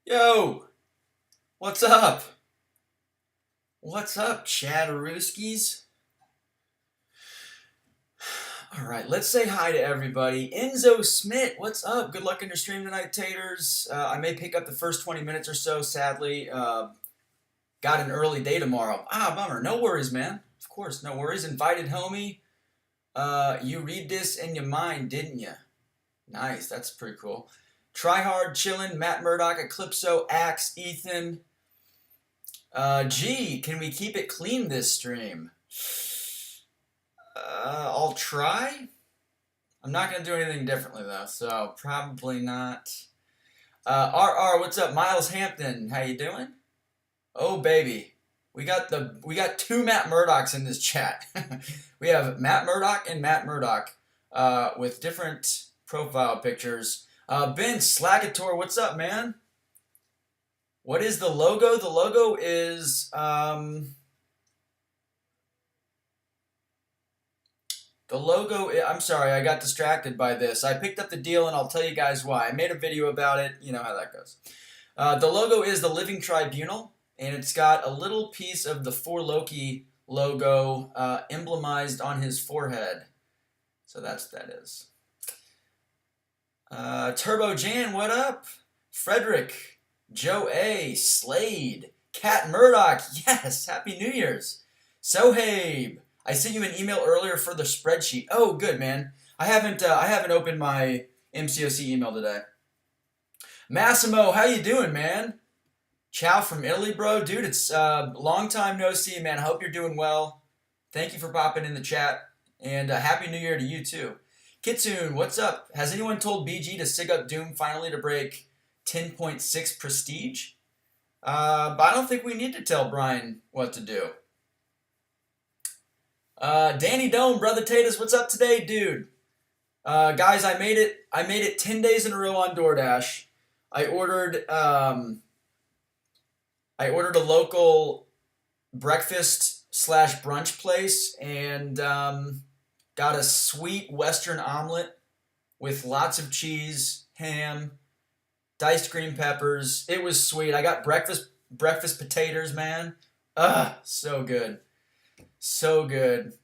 Yo, what's up? What's up, Chatterooskies? All right, let's say hi to everybody. Enzo Smith, what's up? Good luck in your stream tonight, Taters. I may pick up the first 20 minutes or so, sadly. Got an early day tomorrow. Bummer. No worries, man. Of course, no worries. Invited homie. You read this in your mind, didn't you? Nice, that's pretty cool. Try hard, chillin', Matt Murdock, Eclipso, Axe, Ethan. Gee, can we keep it clean this stream? I'll try. I'm not gonna do anything differently though, so probably not. RR, what's up? Miles Hampton, how you doing? Oh baby, we got two Matt Murdocks in this chat. We have Matt Murdock and Matt Murdock, with different profile pictures. Ben Slagator, what's up, man? What is the logo? The logo is the logo, I'm sorry, I got distracted by this. I picked up the deal and I'll tell you guys why. I made a video about it. You know how that goes. The logo is the Living Tribunal, and it's got a little piece of the For Loki logo emblemized on his forehead. So that's what that is. Turbo Jan, what up? Frederick, Joe A, Slade, Cat Murdoch, yes, Happy New Year's. Sohaib, I sent you an email earlier for the spreadsheet. Oh, good, man. I haven't opened my MCOC email today. Massimo, how you doing, man? Ciao from Italy, bro. Dude, it's long time no see, man. I hope you're doing well. Thank you for popping in the chat, and Happy New Year to you too. Kitsune, what's up? Has anyone told BG to sig up Doom finally to break 10.6 prestige? But I don't think we need to tell Brian what to do. Danny Dome, Brother Tatus, what's up today, dude? Guys, I made it 10 days in a row on DoorDash. I ordered a local breakfast slash brunch place and got a sweet Western omelet with lots of cheese, ham, diced green peppers. It was sweet. I got breakfast potatoes, man. So good. So good.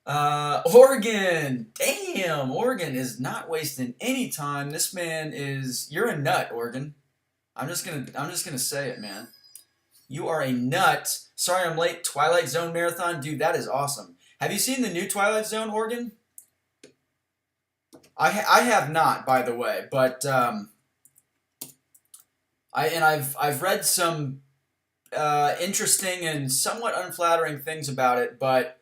Oregon. Damn, Oregon is not wasting any time. This man is. You're a nut, Oregon. I'm just gonna say it, man. You are a nut. Sorry I'm late. Twilight Zone marathon, dude. That is awesome. Have you seen the new Twilight Zone, Oregon? I have not, by the way, but I've read some interesting and somewhat unflattering things about it, but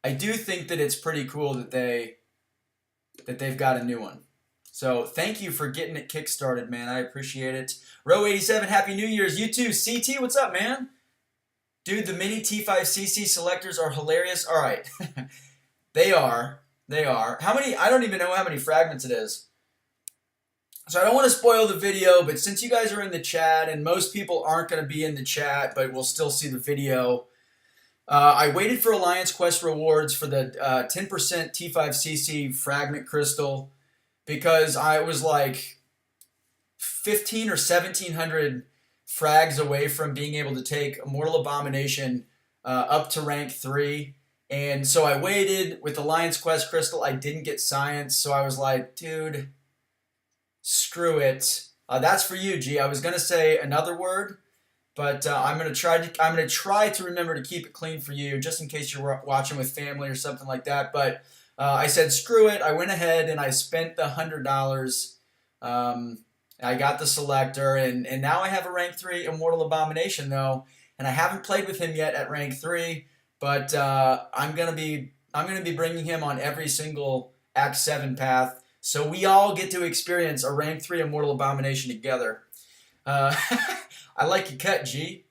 I do think that it's pretty cool that they've got a new one. So thank you for getting it kickstarted, man. I appreciate it. Row87, Happy New Year's. You too. CT, what's up, man? Dude, the mini T5CC selectors are hilarious. All right. They are. How many? I don't even know how many fragments it is. So I don't want to spoil the video, but since you guys are in the chat, and most people aren't going to be in the chat, but will still see the video, I waited for Alliance Quest rewards for the 10% T5CC fragment crystal because I was like 15 or 1700 frags away from being able to take Immortal Abomination up to rank 3. And so I waited with Alliance Quest crystal. I didn't get Science, so I was like, dude, screw it. That's for you, G. I was gonna say another word, but I'm gonna try to remember to keep it clean for you, just in case you're watching with family or something like that. But I said screw it. I went ahead and I spent the $100. I got the selector, and now I have a rank 3 Immortal Abomination though, and I haven't played with him yet at rank 3. But I'm gonna be bringing him on every single Act 7 path, so we all get to experience a rank 3 Immortal Abomination together. I like your cut, G.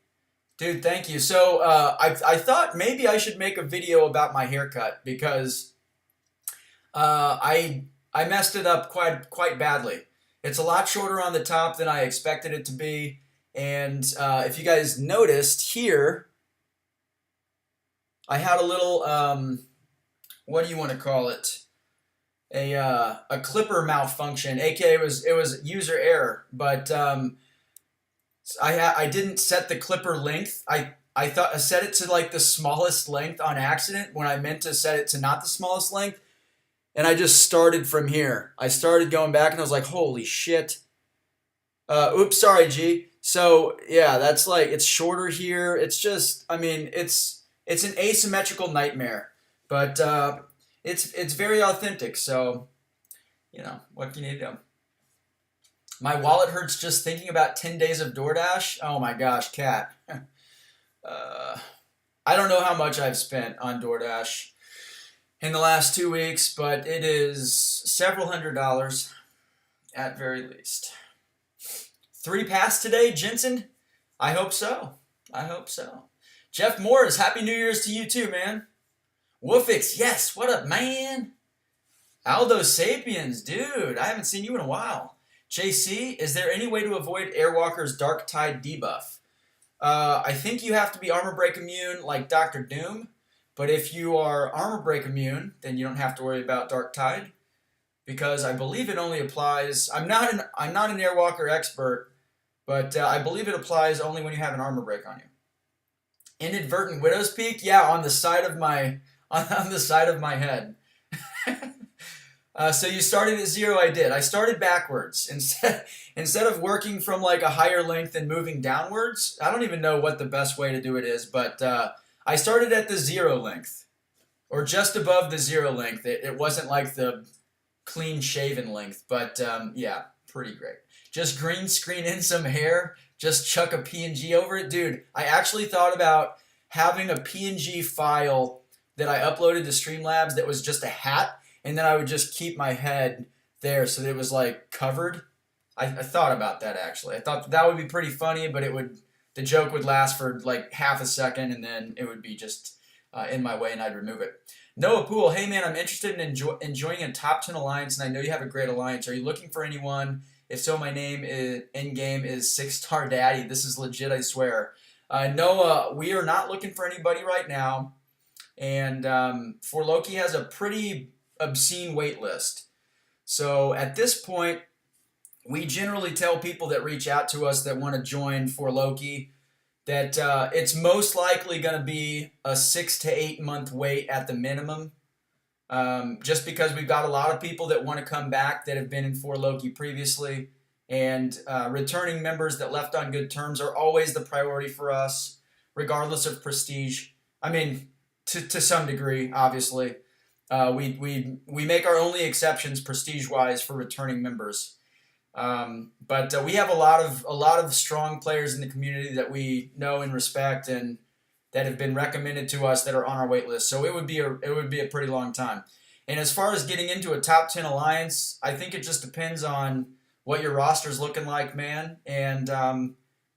Dude, thank you. So I thought maybe I should make a video about my haircut because I messed it up quite badly. It's a lot shorter on the top than I expected it to be, and if you guys noticed here, I had a little, what do you want to call it? A clipper malfunction, aka it was user error. But I didn't set the clipper length. I thought I set it to like the smallest length on accident when I meant to set it to not the smallest length. And I just started from here. I started going back and I was like, holy shit. Oops, sorry, G. So yeah, that's like it's shorter here. It's just, I mean, it's an asymmetrical nightmare, but it's very authentic. So you know what can you do? My wallet hurts just thinking about 10 days of DoorDash. Oh my gosh, cat. uh, I don't know how much I've spent on DoorDash in the last 2 weeks, but it is several $100s at very least. 3 pass today, Jensen? I hope so. I hope so. Jeff Morris, Happy New Year's to you too, man. Woofix, yes, what up, man? Aldo Sapiens, dude, I haven't seen you in a while. JC, is there any way to avoid Airwalker's Dark Tide debuff? I think you have to be armor break immune like Dr. Doom, but if you are armor break immune, then you don't have to worry about Dark Tide, because I believe it only applies. I'm not an Airwalker expert, but I believe it applies only when you have an armor break on you. Inadvertent Widow's Peak, yeah, on the side of my on the side of my head. So you started at 0. I did. I started backwards instead of working from like a higher length and moving downwards. I don't even know what the best way to do it is, but I started at the 0 length, or just above the 0 length. It wasn't like the clean shaven length, but yeah, pretty great. Just green screen in some hair, just chuck a PNG over it, dude. I actually thought about having a PNG file that I uploaded to Streamlabs that was just a hat. And then I would just keep my head there so that it was like covered. I thought about that actually. I thought that would be pretty funny, but the joke would last for like half a second and then it would be just in my way and I'd remove it. Noah Poole, hey man, I'm interested in enjoying a top 10 alliance and I know you have a great alliance. Are you looking for anyone? If so, my name in game is 6-Star Daddy. This is legit, I swear. Noah, we are not looking for anybody right now. And ForLoki has a pretty obscene wait list. So at this point, we generally tell people that reach out to us that want to join ForLoki that it's most likely going to be a 6 to 8 month wait at the minimum. Just because we've got a lot of people that want to come back that have been in ForLoki previously, and returning members that left on good terms are always the priority for us, regardless of prestige. I mean, to some degree, obviously. We make our only exceptions prestige-wise for returning members, but we have a lot of strong players in the community that we know and respect, and that have been recommended to us that are on our wait list. So it would be a pretty long time. And as far as getting into a top 10 alliance, I think it just depends on what your roster's looking like, man. And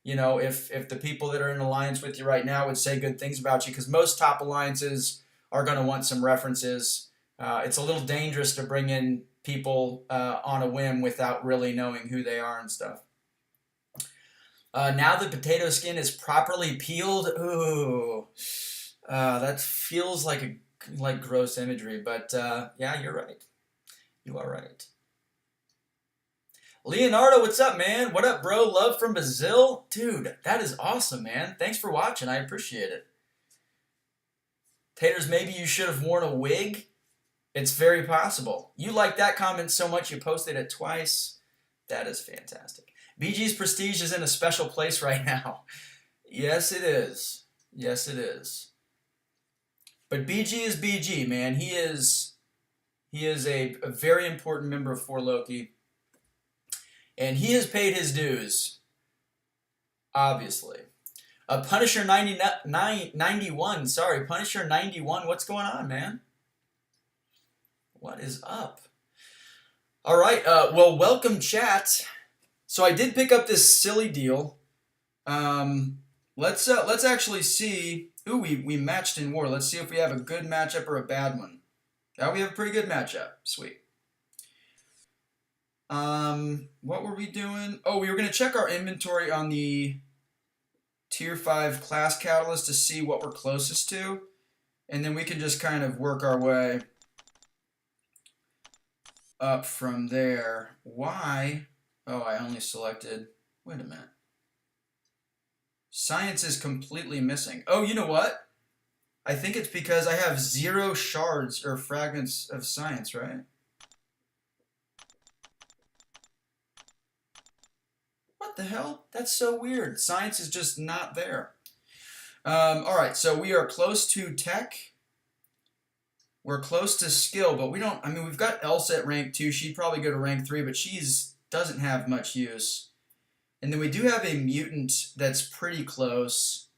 you know, if the people that are in alliance with you right now would say good things about you, because most top alliances are going to want some references. It's a little dangerous to bring in people on a whim without really knowing who they are and stuff. Now the potato skin is properly peeled. Ooh, that feels like gross imagery, but yeah, you're right. You are right. Leonardo, what's up, man? What up, bro? Love from Brazil? Dude, that is awesome, man. Thanks for watching. I appreciate it. Taters, maybe you should have worn a wig. It's very possible. You liked that comment so much you posted it twice. That is fantastic. BG's prestige is in a special place right now. Yes, it is. Yes, it is. But BG is BG, man. He is a very important member of ForLoki. And he has paid his dues, obviously. Punisher 91, sorry, Punisher 91, what's going on, man? What is up? All right, well, welcome, chat. So I did pick up this silly deal. Let's actually see. Ooh, we matched in war. Let's see if we have a good matchup or a bad one. Yeah, we have a pretty good matchup. Sweet. What were we doing? Oh, we were gonna check our inventory on the Tier 5 class catalyst to see what we're closest to, and then we can just kind of work our way up from there. Why? Oh, I only selected. Wait a minute. Science is completely missing. Oh, you know what? I think it's because I have 0 shards or fragments of science, right? What the hell? That's so weird. Science is just not there. All right, so we are close to tech. We're close to skill, but we don't. I mean, we've got Elsa at rank 2. She'd probably go to rank 3, but she's doesn't have much use. And then we do have a mutant that's pretty close.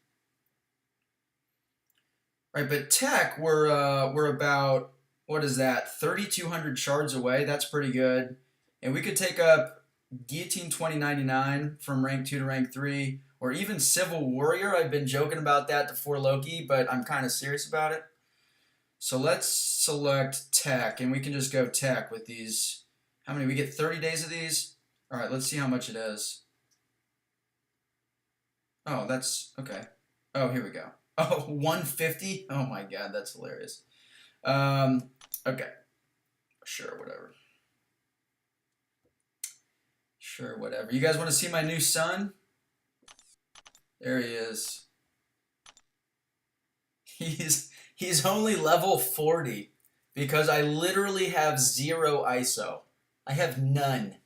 Right, but tech, we're about, what is that, 3,200 shards away. That's pretty good. And we could take up Guillotine 2099 from rank 2 to rank 3, or even Civil Warrior. I've been joking about that to 4 Loki, but I'm kind of serious about it. So let's select tech, and we can just go tech with these. How many? We get 30 days of these? All right, let's see how much it is. Oh, that's okay. Oh, here we go. Oh, 150? Oh my god, that's hilarious. Okay. Sure, whatever. Sure, whatever. You guys want to see my new son? There he is. He's only level 40 because I literally have 0 ISO. I have none.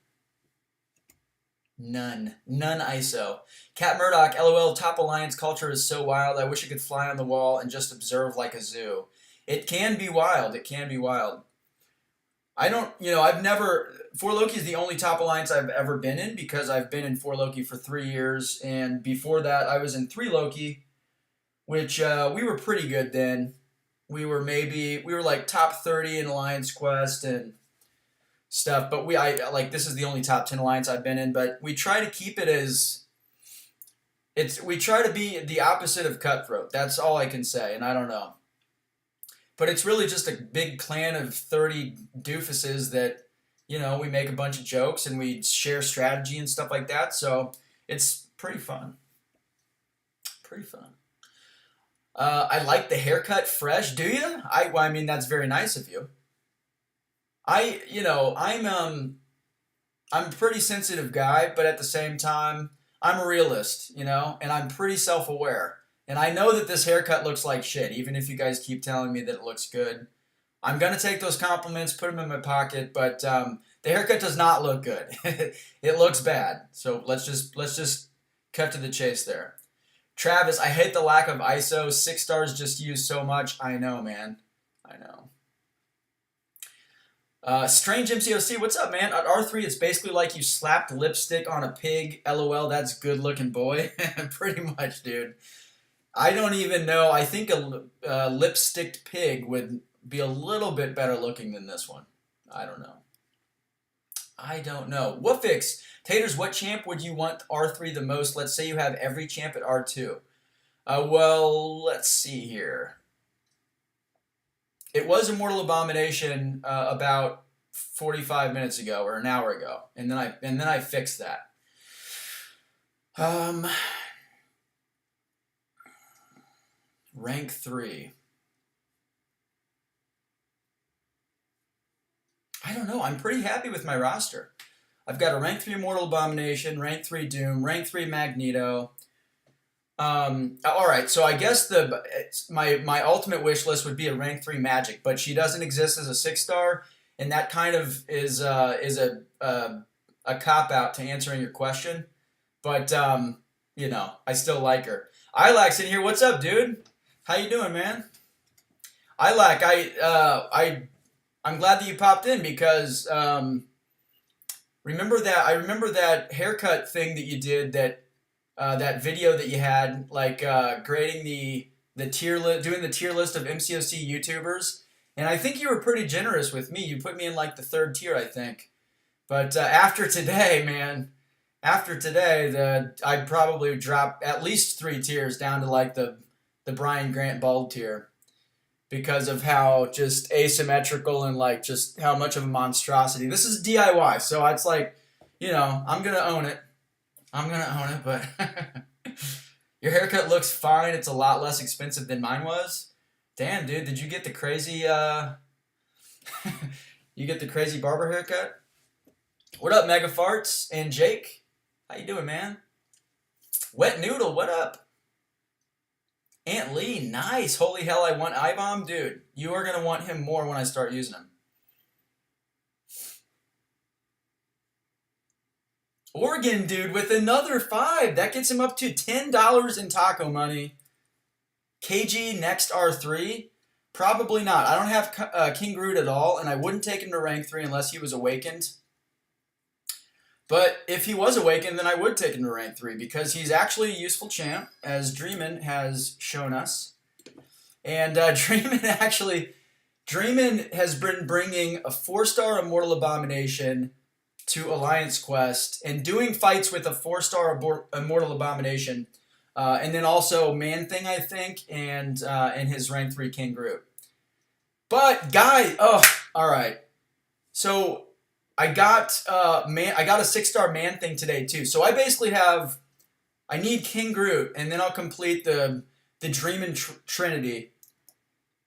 None ISO. Cat Murdoch, LOL, top alliance culture is so wild. I wish I could fly on the wall and just observe like a zoo. It can be wild. It can be wild. I don't, I've never, 4 Loki is the only top alliance I've ever been in because I've been in 4 Loki for 3 years. And before that, I was in 3 Loki, which we were pretty good then. We were like top 30 in Alliance Quest and stuff, but this is the only top 10 alliance I've been in, but we try to keep it we try to be the opposite of cutthroat. That's all I can say, and I don't know. But it's really just a big clan of 30 doofuses that, we make a bunch of jokes and we share strategy and stuff like that, so it's pretty fun. Pretty fun. I like the haircut fresh, do you? I mean, that's very nice of you. I'm a pretty sensitive guy, but at the same time, I'm a realist, and I'm pretty self-aware. And I know that this haircut looks like shit, even if you guys keep telling me that it looks good. I'm gonna take those compliments, put them in my pocket, but the haircut does not look good. It looks bad. So let's just cut to the chase there. Travis, I hate the lack of ISO. 6 stars just used so much. I know, man. I know. Strange MCOC, what's up, man? At R3, it's basically like you slapped lipstick on a pig. LOL, that's good looking, boy. Pretty much, dude. I don't even know. I think a lipsticked pig would be a little bit better looking than this one. I don't know. Woofix, Taters, what champ would you want R3 the most? Let's say you have every champ at R2. Well, let's see here. It was Immortal Abomination about 45 minutes ago or an hour ago, and then I fixed that. Rank 3. I don't know. I'm pretty happy with my roster. I've got a rank 3 Immortal Abomination, rank 3 Doom, rank 3 Magneto. All right, so I guess my ultimate wish list would be a rank 3 Magic, but she doesn't exist as a 6-star, and that kind of is a cop out to answering your question. But I still like her. Ilax in here. What's up, dude? How you doing, man? Ilac, I'm glad that you popped in because remember that haircut thing that you did, that video that you had, like grading the tier list, doing the tier list of MCOC YouTubers, and I think you were pretty generous with me. You put me in like the 3rd tier, I think. But after today, man, I'd probably drop at least 3 tiers down to like the Brian Grant bald tier because of how just asymmetrical and like just how much of a monstrosity. This is DIY, so it's like, I'm gonna own it. But your haircut looks fine. It's a lot less expensive than mine was. Damn, dude, did you get the crazy you get the crazy barber haircut? What up, Mega Farts and Jake? How you doing, man? Wet Noodle, what up? Aunt Lee, nice. Holy hell, I want I-Bomb. Dude, you are going to want him more when I start using him. Oregon, dude, with another 5. That gets him up to $10 in taco money. KG next R3? Probably not. I don't have King Groot at all, and I wouldn't take him to rank 3 unless he was awakened. But if he was awakened, then I would take him to rank 3 because he's actually a useful champ, as Dreamin has shown us. And Dreamin has been bringing a 4-star Immortal Abomination to Alliance Quest and doing fights with a 4-star Immortal Abomination. And then also Man-Thing, I think, and his rank 3 King Groot. But, all right. So, I got a 6-star Man-Thing today, too. So, I basically I need King Groot, and then I'll complete the Dreamin' Trinity.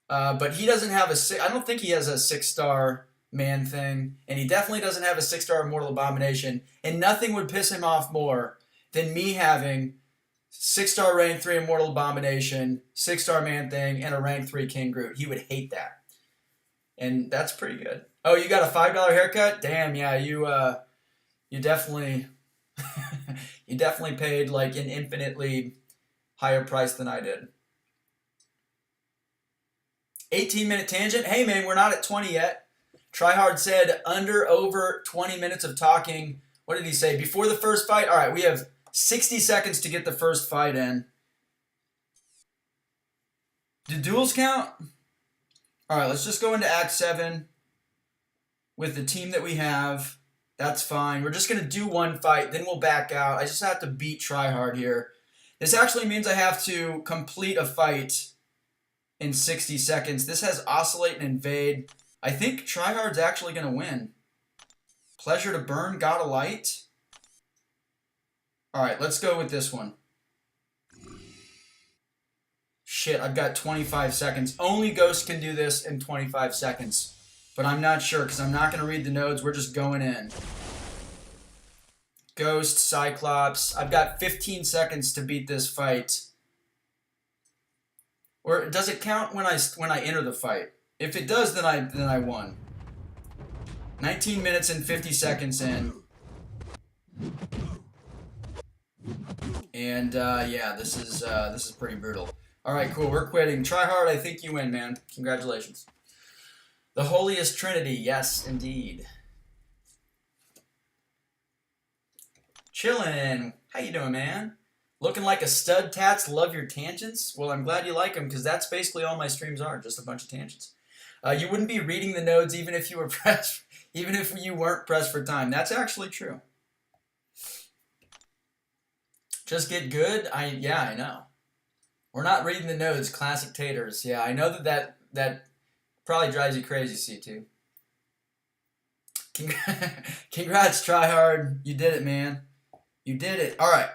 But he doesn't have I don't think he has a 6-star Man-Thing, and he definitely doesn't have a 6-star Immortal Abomination, and nothing would piss him off more than me having 6-star rank 3 Immortal Abomination, 6-star Man-Thing, and a rank 3 King Groot. He would hate that. And that's pretty good. Oh, you got a $5 haircut? Damn, yeah, you definitely you definitely paid like an infinitely higher price than I did. 18-minute tangent. Hey man, we're not at 20 yet. Tryhard said over 20 minutes of talking. What did he say? Before the first fight? All right, we have 60 seconds to get the first fight in. Do duels count? All right, let's just go into Act 7 with the team that we have. That's fine. We're just going to do one fight, then we'll back out. I just have to beat Tryhard here. This actually means I have to complete a fight in 60 seconds. This has Oscillate and Invade. I think Tryhard's actually going to win. Pleasure to Burn, God of Light. All right, let's go with this one. Shit, I've got 25 seconds. Only Ghost can do this in 25 seconds. But I'm not sure because I'm not going to read the nodes. We're just going in. Ghost, Cyclops. I've got 15 seconds to beat this fight. Or does it count when I enter the fight? If it does, then I won. 19 minutes and 50 seconds in. And yeah, this is pretty brutal. All right, cool. We're quitting. Tryhard, I think you win, man. Congratulations. The Holiest Trinity. Yes, indeed. Chillin'. How you doing, man? Looking like a stud, Tats. Love your tangents. Well, I'm glad you like them because that's basically all my streams are, just a bunch of tangents. You wouldn't be reading the nodes even if you were pressed, even if you weren't pressed for time. That's actually true. Just get good. Yeah, I know. We're not reading the nodes. Classic taters. Yeah, I know that probably drives you crazy, C2. Congrats, Tryhard. You did it, man. You did it. All right.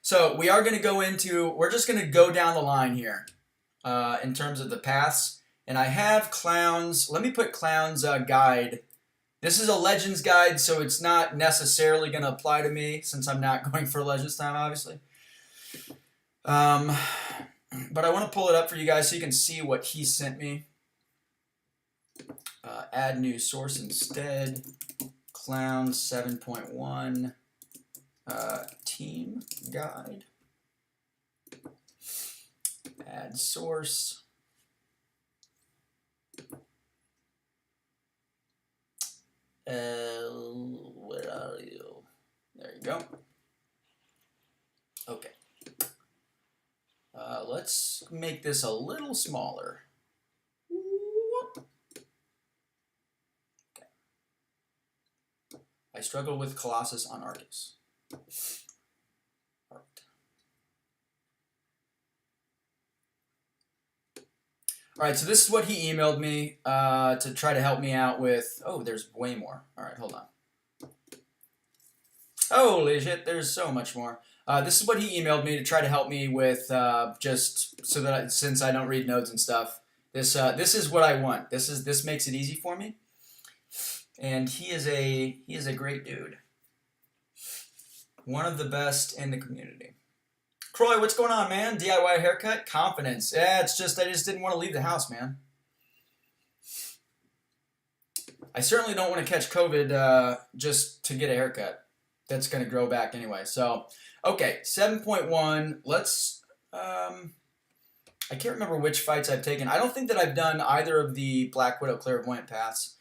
So we are going to go into, we're just going to go down the line here in terms of the paths. And I have Clown's, let me put Clown's guide. This is a Legends guide, so it's not necessarily going to apply to me since I'm not going for Legends time, obviously. But I want to pull it up for you guys so you can see what he sent me. Add new source instead. Clown 7.1 team guide. Add source. Where are you? There you go. Okay. Let's make this a little smaller. Okay. I struggle with Colossus on Arcus. All right, so this is what he emailed me to try to help me out with. Oh, there's way more. All right, hold on. Holy shit, there's so much more. This is what he emailed me to try to help me with, just so that since I don't read nodes and stuff, this is what I want. This makes it easy for me, and he is a great dude, one of the best in the community. Croy, what's going on, man? DIY haircut? Confidence. Yeah, it's just, I just didn't want to leave the house, man. I certainly don't want to catch COVID just to get a haircut. That's going to grow back anyway. So, okay, 7.1. Let's, I can't remember which fights I've taken. I don't think that I've done either of the Black Widow Clairvoyant paths.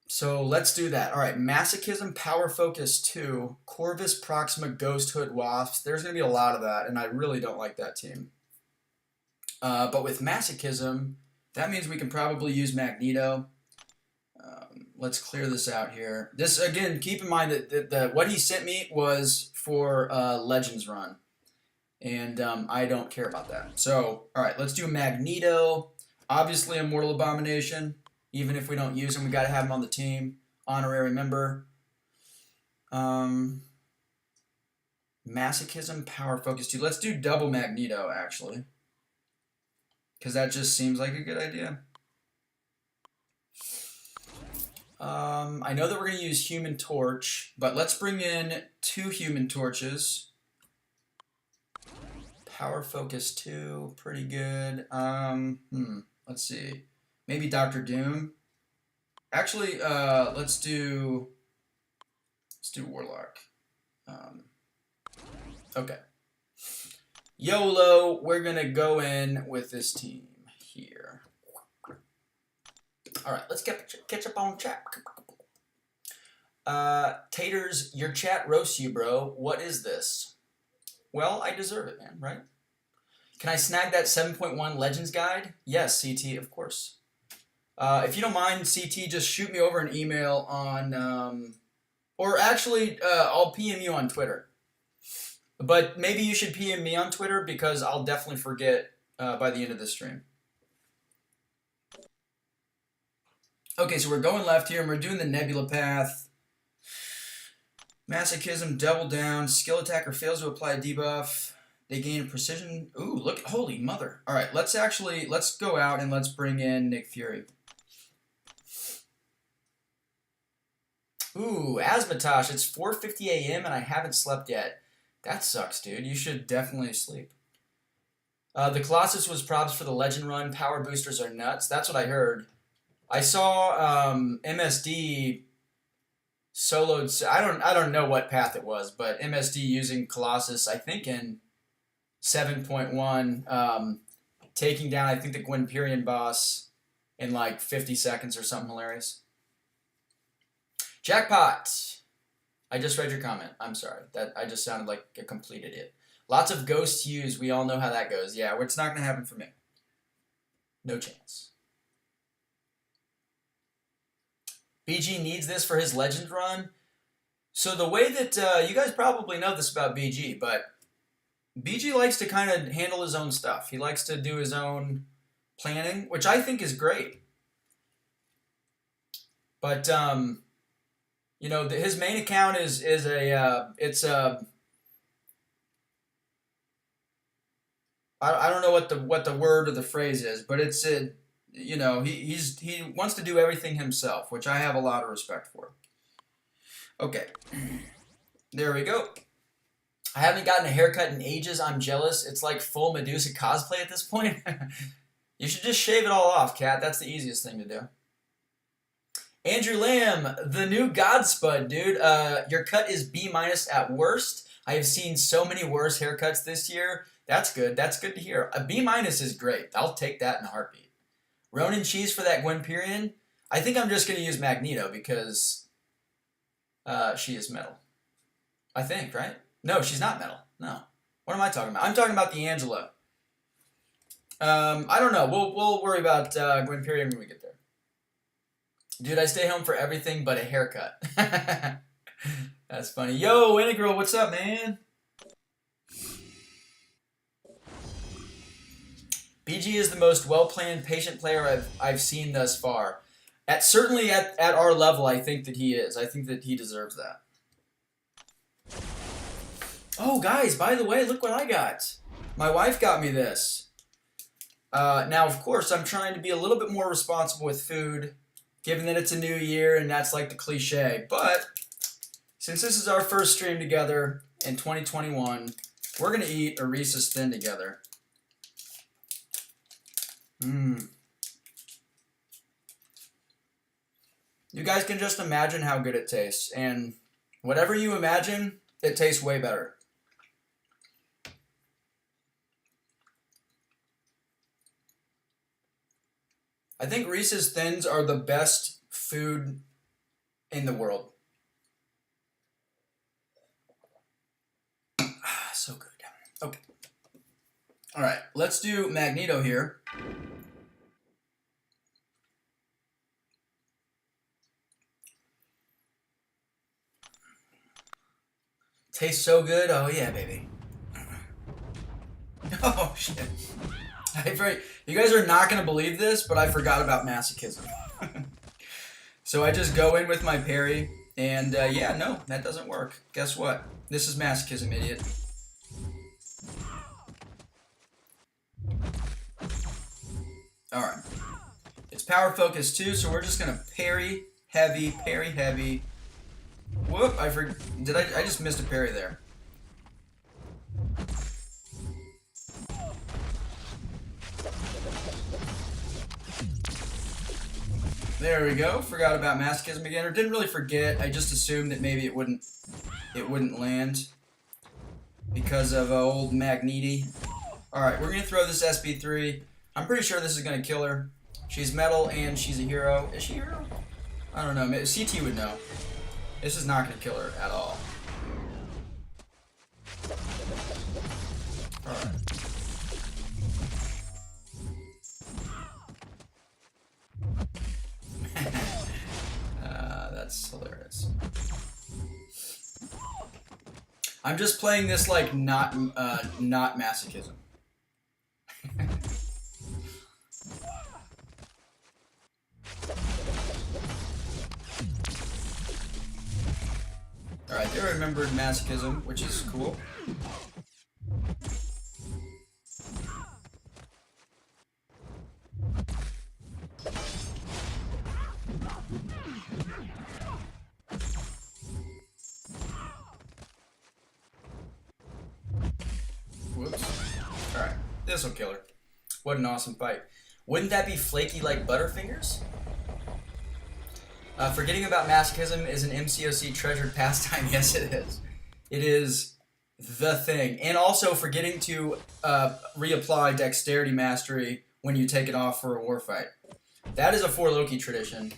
So let's do that. All right, Masochism, Power Focus 2, Corvus, Proxima, Ghost Hood, Wasps. There's going to be a lot of that, and I really don't like that team. But with Masochism, that means we can probably use Magneto. Let's clear this out here. This, again, keep in mind that what he sent me was for Legends run. And I don't care about that. So, all right, let's do Magneto. Obviously, Immortal Abomination. Even if we don't use him, we got to have him on the team. Honorary member. Masochism, Power Focus 2. Let's do double Magneto, actually. Because that just seems like a good idea. I know that we're going to use Human Torch, but let's bring in 2 Human Torches. Power Focus 2, pretty good. Let's see. Maybe Dr. Doom. Actually, let's do Warlock. Okay. YOLO, we're going to go in with this team here. All right, let's catch up on chat. Taters, your chat roasts you, bro. What is this? Well, I deserve it, man, right? Can I snag that 7.1 Legends guide? Yes, CT, of course. If you don't mind, CT, just shoot me over an email on, or actually, I'll PM you on Twitter. But maybe you should PM me on Twitter because I'll definitely forget by the end of this stream. Okay, so we're going left here, and we're doing the Nebula path. Masochism, double down. Skill attacker fails to apply a debuff. They gain precision. Ooh, look, holy mother. All right, let's go out and let's bring in Nick Fury. Ooh, Asmatosh, it's 4:50 a.m. and I haven't slept yet. That sucks, dude. You should definitely sleep. The Colossus was props for the Legend run. Power boosters are nuts. That's what I heard. I saw MSD soloed. I don't know what path it was, but MSD using Colossus, I think in 7.1, taking down I think the Gwynperian boss in like 50 seconds or something hilarious. Jackpot. I just read your comment. I'm sorry. That I just sounded like a complete idiot. Lots of ghosts used. We all know how that goes. Yeah, it's not going to happen for me. No chance. BG needs this for his Legend run. So the way that, you guys probably know this about BG, but BG likes to kind of handle his own stuff. He likes to do his own planning, which I think is great. But, you know, his main account is I don't know what the word or the phrase is, but it's a, you know, he wants to do everything himself, which I have a lot of respect for. Okay, there we go. I haven't gotten a haircut in ages. I'm jealous. It's like full Medusa cosplay at this point. You should just shave it all off, Kat. That's the easiest thing to do. Andrew Lamb, the new Godspud, dude. Your cut is B- at worst. I have seen so many worse haircuts this year. That's good. That's good to hear. A B- is great. I'll take that in a heartbeat. Ronin cheese for that Gwynperian. I think I'm just going to use Magneto because she is metal. I think, right? No, she's not metal. No. What am I talking about? I'm talking about the Angela. I don't know. We'll worry about Gwynperian when we get there. Dude, I stay home for everything but a haircut. That's funny. Yo, Integral, what's up, man? BG is the most well-planned, patient player I've seen thus far. Certainly at our level, I think that he is. I think that he deserves that. Oh, guys, by the way, look what I got. My wife got me this. Now, of course, I'm trying to be a little bit more responsible with food, given that it's a new year and that's like the cliche. But since this is our first stream together, in 2021, we're going to eat a Reese's Thin together. Mmm. You guys can just imagine how good it tastes. And whatever you imagine, it tastes way better. I think Reese's Thins are the best food in the world. So good. Okay. All right, let's do Magneto here. Tastes so good. Oh yeah, baby. Oh shit. You guys are not gonna believe this, but I forgot about masochism. So I just go in with my parry, and yeah, no, that doesn't work. Guess what? This is masochism, idiot. Alright. It's power focus too, so we're just gonna parry heavy. Whoop, I just missed a parry there. There we go. Forgot about masochism again, or didn't really forget. I just assumed that maybe it wouldn't land because of old Magneti. All right, we're gonna throw this SB3. I'm pretty sure this is gonna kill her. She's metal and she's a hero. Is she a hero? I don't know. CT would know. This is not gonna kill her at all. All right. That's hilarious. I'm just playing this like not masochism. Alright, they remembered masochism, which is cool. Whoops. Alright, this'll kill her. What an awesome fight. Wouldn't that be flaky like Butterfingers? Forgetting about masochism is an MCOC treasured pastime. Yes, it is. It is the thing. And also forgetting to reapply Dexterity Mastery when you take it off for a war fight. That is a 4 Loki tradition.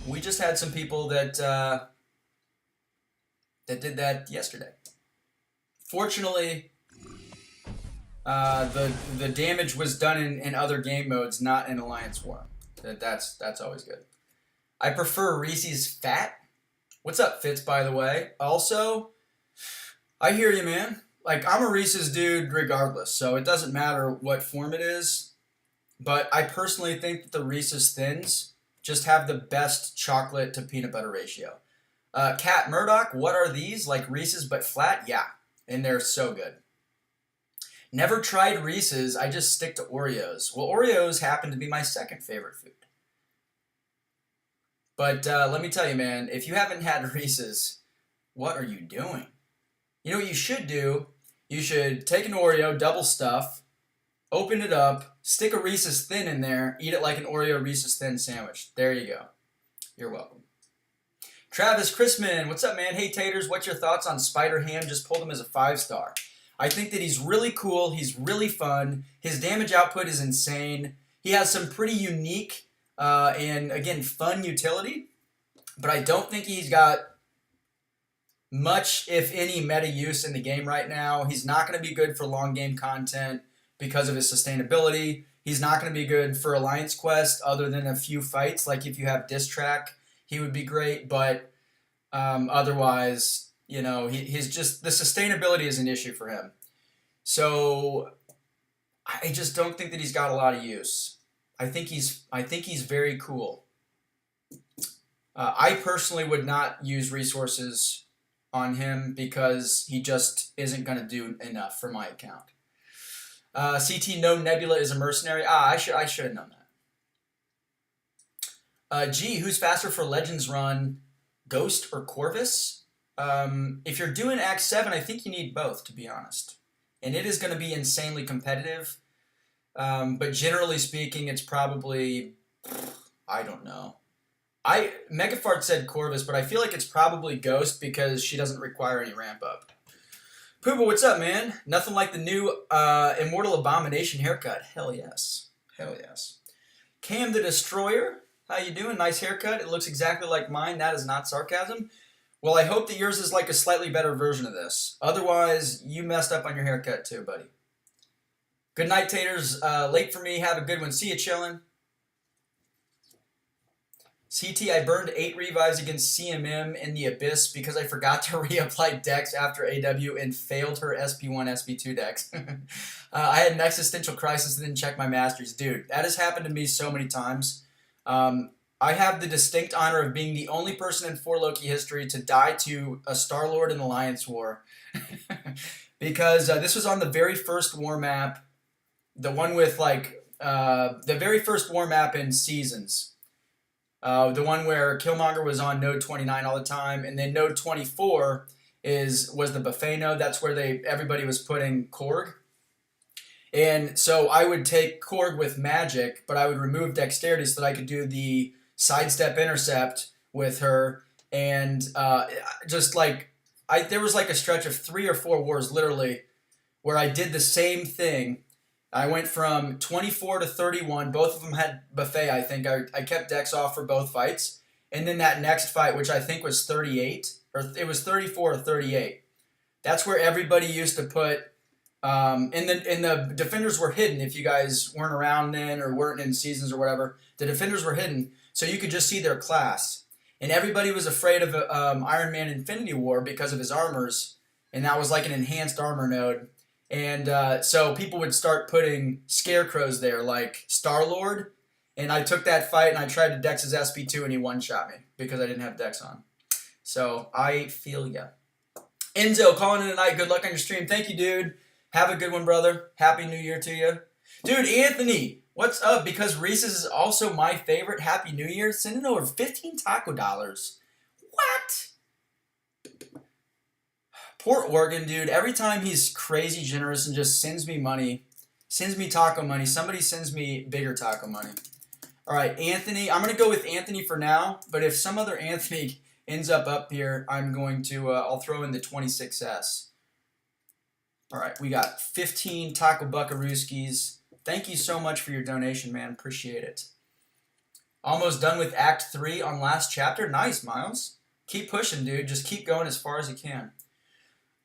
We just had some people that did that yesterday. Fortunately, the damage was done in other game modes, not in Alliance War. That's always good. I prefer Reese's Fat. What's up, Fitz, by the way? Also, I hear you, man. Like, I'm a Reese's dude regardless, so it doesn't matter what form it is. But I personally think that the Reese's Thins just have the best chocolate to peanut butter ratio. Cat Murdoch, what are these? Like Reese's but flat? Yeah, and they're so good. Never tried Reese's, I just stick to Oreos. Well, Oreos happen to be my second favorite food. But let me tell you, man, if you haven't had Reese's, what are you doing? You know what you should do? You should take an Oreo, double stuff, open it up, stick a Reese's Thin in there, eat it like an Oreo Reese's Thin sandwich. There you go. You're welcome. Travis Chrisman, what's up, man? Hey, Taters, what's your thoughts on Spider-Ham? Just pulled him as a 5-star. I think that he's really cool. He's really fun. His damage output is insane. He has some pretty unique and, again, fun utility. But I don't think he's got much, if any, meta use in the game right now. He's not going to be good for long game content because of his sustainability. He's not going to be good for Alliance Quest other than a few fights. Like if you have Diss Track, he would be great. But otherwise, you know, he's just, the sustainability is an issue for him. So I just don't think that he's got a lot of use. I think he's very cool. I personally would not use resources on him because he just isn't going to do enough for my account. CT, no, Nebula is a mercenary. I should have known that. Gee, who's faster for Legends Run, Ghost or Corvus? If you're doing Act 7, I think you need both, to be honest. And it is going to be insanely competitive. But generally speaking, it's probably, I don't know. Megafart said Corvus, but I feel like it's probably Ghost because she doesn't require any ramp up. Pooba, what's up, man? Nothing like the new Immortal Abomination haircut. Hell yes. Hell yes. Cam the Destroyer, how you doing? Nice haircut. It looks exactly like mine. That is not sarcasm. Well, I hope that yours is like a slightly better version of this. Otherwise, you messed up on your haircut too, buddy. Good night, Taters. Late for me. Have a good one. See you, chillin'. CT, I burned 8 revives against CMM in the Abyss because I forgot to reapply decks after AW and failed her SP1, SP2 decks. I had an existential crisis and didn't check my masteries. Dude, that has happened to me so many times. I have the distinct honor of being the only person in 4 Loki history to die to a Star-Lord in Alliance War. Because this was on the very first war map, the one with like, the very first war map in Seasons. The one where Killmonger was on node 29 all the time, and then node 24 was the buffet node. That's where everybody was putting Korg. And so I would take Korg with magic, but I would remove dexterity so that I could do the sidestep intercept with her. And just like there was like a stretch of 3 or 4 wars literally where I did the same thing. I went from 24 to 31. Both of them had buffet, I think. I kept Dex off for both fights. And then that next fight, which I think was 38, or it was 34 or 38. That's where everybody used to put, and the defenders were hidden if you guys weren't around then or weren't in Seasons or whatever. The defenders were hidden, so you could just see their class. And everybody was afraid of Iron Man Infinity War because of his armors, and that was like an enhanced armor node. And so people would start putting scarecrows there, like Star-Lord. And I took that fight and I tried to Dex his SP2 and he one-shot me because I didn't have Dex on. So I feel ya. Enzo, calling in tonight. Good luck on your stream. Thank you, dude. Have a good one, brother. Happy New Year to you. Dude, Anthony, what's up? Because Reese's is also my favorite. Happy New Year. Sending over 15 taco dollars. What? Poor Oregon, dude. Every time he's crazy generous and just sends me money, sends me taco money, somebody sends me bigger taco money. All right, Anthony. I'm going to go with Anthony for now, but if some other Anthony ends up here, I'm going to, I'll throw in the 26S. All right, we got 15 Taco Buckarooskies. Thank you so much for your donation, man. Appreciate it. Almost done with Act 3 on last chapter. Nice, Miles. Keep pushing, dude. Just keep going as far as you can.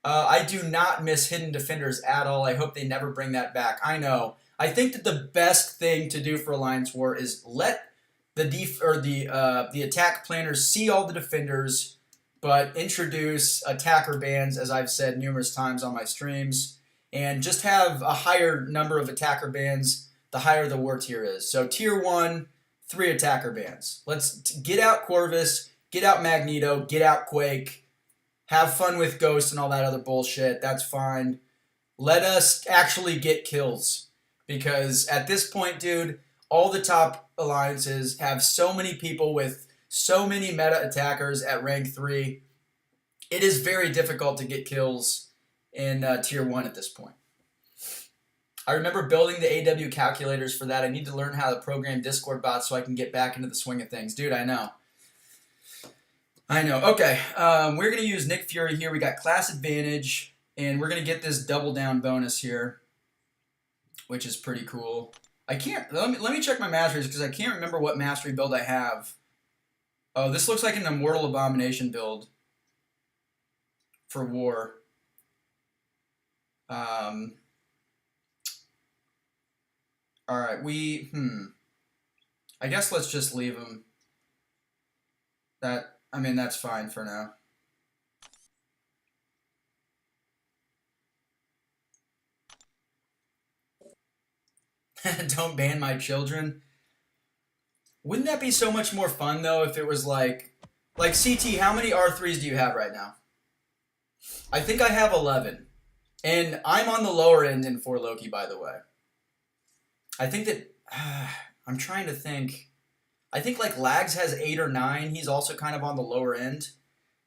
I do not miss Hidden Defenders at all. I hope they never bring that back. I know. I think that the best thing to do for Alliance War is let the attack planners see all the defenders, but introduce attacker bans, as I've said numerous times on my streams, and just have a higher number of attacker bans the higher the war tier is. So tier 1, 3 attacker bans. Let's get out Corvus, get out Magneto, get out Quake. Have fun with Ghost and all that other bullshit. That's fine. Let us actually get kills. Because at this point, dude, all the top alliances have so many people with so many meta attackers at rank 3. It is very difficult to get kills in tier 1 at this point. I remember building the AW calculators for that. I need to learn how to program Discord bots so I can get back into the swing of things. Dude, I know. Okay, we're going to use Nick Fury here. We got class advantage, and we're going to get this double down bonus here, which is pretty cool. I can't, let me check my masteries because I can't remember what mastery build I have. Oh, this looks like an Immortal Abomination build for war. Alright, I guess let's just leave them. That's fine for now. Don't ban my children. Wouldn't that be so much more fun, though, if it was like CT, how many R3s do you have right now? I think I have 11. And I'm on the lower end in 4 Loki, by the way. I think that, I'm trying to think. I think like Lags has 8 or 9. He's also kind of on the lower end.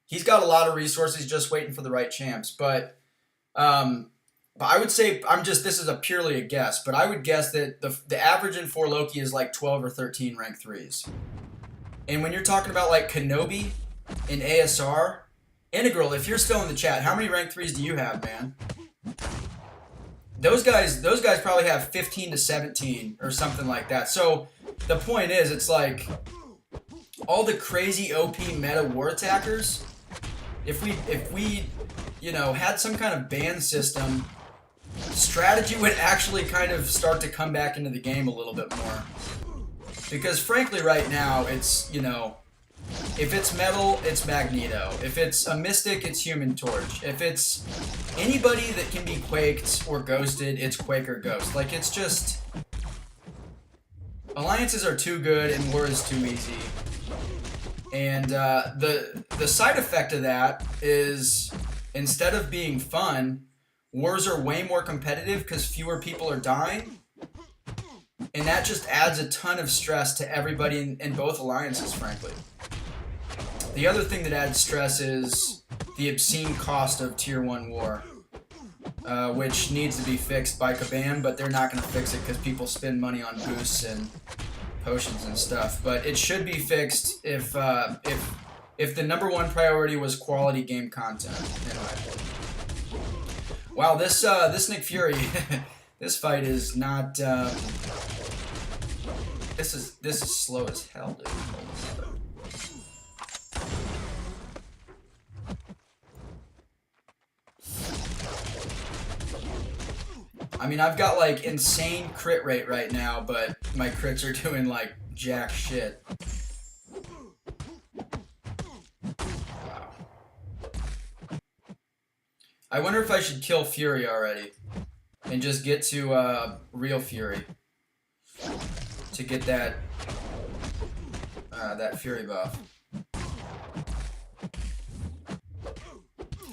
He's got a lot of resources, just waiting for the right champs. But I would say this is a purely a guess, but I would guess that the average in 4 Loki is like 12 or 13 rank 3s. And when you're talking about like Kenobi in ASR, Integral, if you're still in the chat, how many rank 3s do you have, man? Those guys probably have 15 to 17 or something like that. So the point is, it's like all the crazy OP meta war attackers, if we had some kind of ban system, strategy would actually kind of start to come back into the game a little bit more. Because frankly right now, it's, if it's Metal, it's Magneto. If it's a Mystic, it's Human Torch. If it's anybody that can be Quaked or Ghosted, it's Quake or Ghost. Like, it's just... Alliances are too good and War is too easy. And the side effect of that is, instead of being fun, Wars are way more competitive because fewer people are dying. And that just adds a ton of stress to everybody in both alliances, frankly. The other thing that adds stress is the obscene cost of Tier 1 War, which needs to be fixed by Kabam, but they're not going to fix it because people spend money on boosts and potions and stuff. But it should be fixed if the #1 priority was quality game content. Anyway. Wow, this Nick Fury, this fight is not. This is slow as hell, dude. I mean, I've got like insane crit rate right now, but my crits are doing like jack shit. Wow. I wonder if I should kill Fury already and just get to real Fury to get that that Fury buff.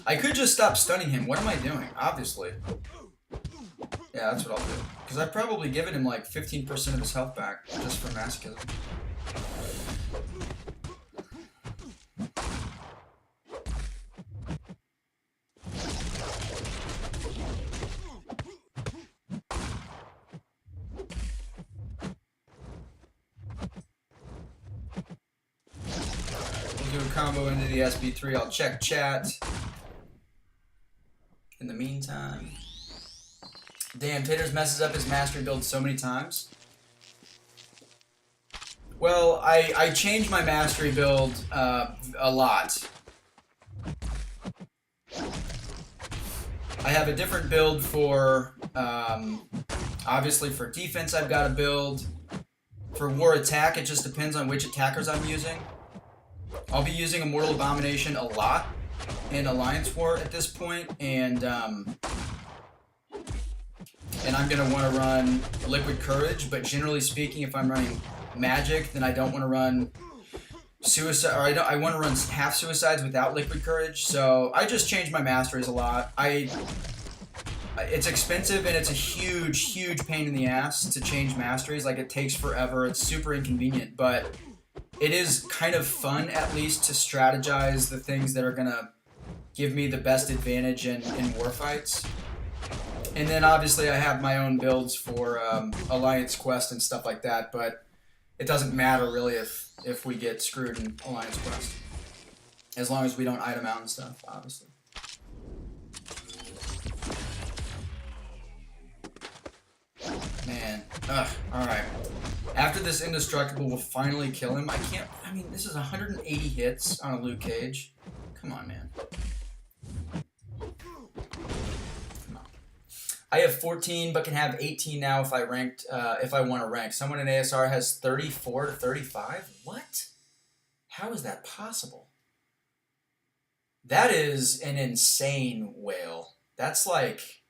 I could just stop stunning him. What am I doing? Obviously. Yeah, that's what I'll do. Because I've probably given him like 15% of his health back just for masochism. We'll do a combo into the SB3. I'll check chat. In the meantime... Damn, Taters messes up his mastery build so many times. Well, I changed my mastery build a lot. I have a different build for, obviously for defense I've got a build. For war attack, it just depends on which attackers I'm using. I'll be using Immortal Abomination a lot in Alliance War at this point, and I'm going to want to run Liquid Courage, but generally speaking, if I'm running Magic, then I don't want to run Suicide, or I want to run half Suicides without Liquid Courage, so I just change my masteries a lot. It's expensive, and it's a huge, huge pain in the ass to change masteries. Like, it takes forever, it's super inconvenient, but it is kind of fun, at least, to strategize the things that are going to give me the best advantage in war fights. And then obviously I have my own builds for Alliance Quest and stuff like that, but it doesn't matter really if we get screwed in Alliance Quest. As long as we don't item out and stuff, obviously. Man. Ugh, alright. After this Indestructible will finally kill him, I mean, this is 180 hits on a Luke Cage. Come on, man. I have 14, but can have 18 now if I want to rank. Someone in ASR has 34 to 35? What? How is that possible? That is an insane whale. That's like...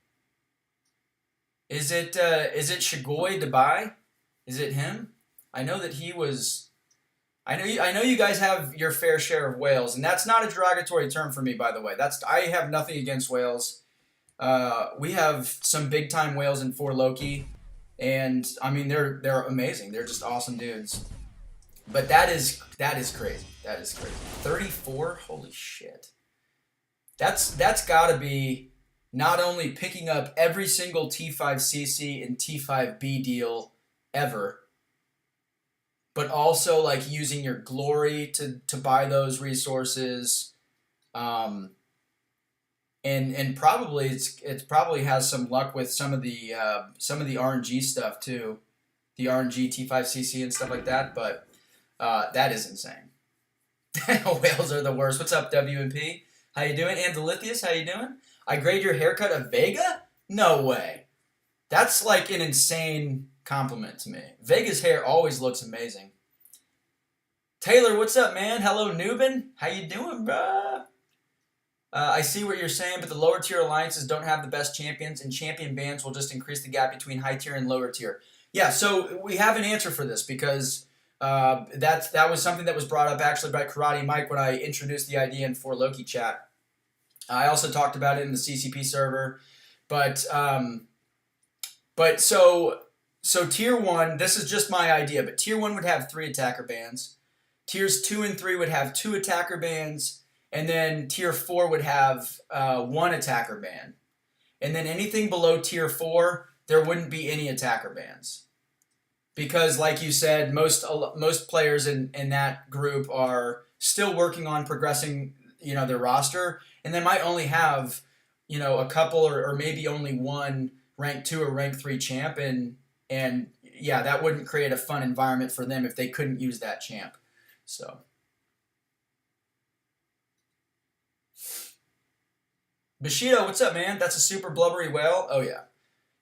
Is it Shigoi Dubai? Is it him? I know that he was... I know you guys have your fair share of whales, and that's not a derogatory term for me, by the way. I have nothing against whales. We have some big time whales in 4 Loki, and I mean they're amazing. They're just awesome dudes. But that is crazy. That is crazy. 34? Holy shit. That's got to be not only picking up every single T5CC and T5B deal ever, but also like using your glory to buy those resources. And probably it probably has some luck with some of the RNG stuff too, the RNG T5CC and stuff like that. But that is insane. Whales are the worst. What's up, WMP? How you doing? Andalithus, how you doing? I grade your haircut a Vega? No way. That's like an insane compliment to me. Vega's hair always looks amazing. Taylor, what's up, man? Hello, Nubin. How you doing, bruh? I see what you're saying, but the lower tier alliances don't have the best champions, and champion bans will just increase the gap between high tier and lower tier. Yeah, so we have an answer for this because that was something that was brought up actually by Karate Mike when I introduced the idea in 4Loki chat. I also talked about it in the CCP server, but so tier 1, this is just my idea, but tier 1 would have 3 attacker bans. Tiers 2 and 3 would have 2 attacker bans, and then tier 4 would have 1 attacker ban. And then anything below tier 4, there wouldn't be any attacker bans. Because like you said, most players in that group are still working on progressing, their roster, and they might only have, a couple or maybe only one rank 2 or rank 3 champ, and yeah, that wouldn't create a fun environment for them if they couldn't use that champ. So Bushido, what's up, man? That's a super blubbery whale. Oh yeah.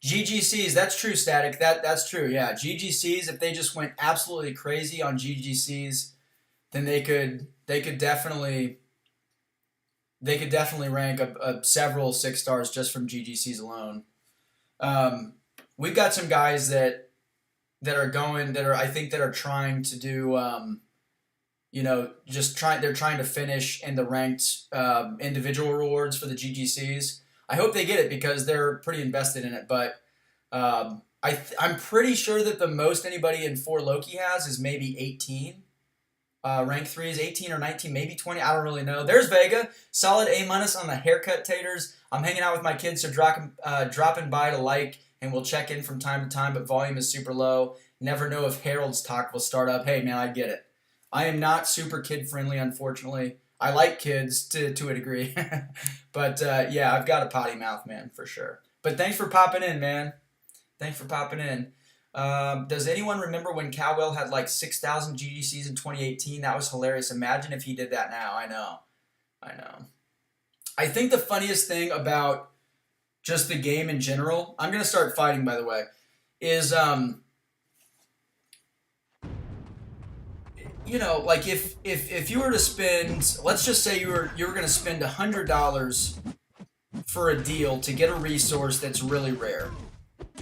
GGCs, that's true, Static. That's true, yeah. GGCs, if they just went absolutely crazy on GGCs, then they could definitely rank up several 6 stars just from GGCs alone. We've got some guys that are trying to do they're trying to finish in the ranked individual rewards for the GGCs. I hope they get it because they're pretty invested in it. But I'm pretty sure that the most anybody in 4Loki has is maybe 18. Rank 3 is 18 or 19, maybe 20. I don't really know. There's Vega. Solid A- on the haircut taters. I'm hanging out with my kids, so dropping by to like, and we'll check in from time to time, but volume is super low. Never know if Harold's talk will start up. Hey, man, I get it. I am not super kid-friendly, unfortunately. I like kids to a degree. But, yeah, I've got a potty mouth, man, for sure. But thanks for popping in, man. Thanks for popping in. Does anyone remember when Cowell had like 6,000 GGCs in 2018? That was hilarious. Imagine if he did that now. I know. I think the funniest thing about just the game in general, I'm going to start fighting, by the way, is... like if you were to spend, let's just say you were going to spend $100 for a deal to get a resource that's really rare,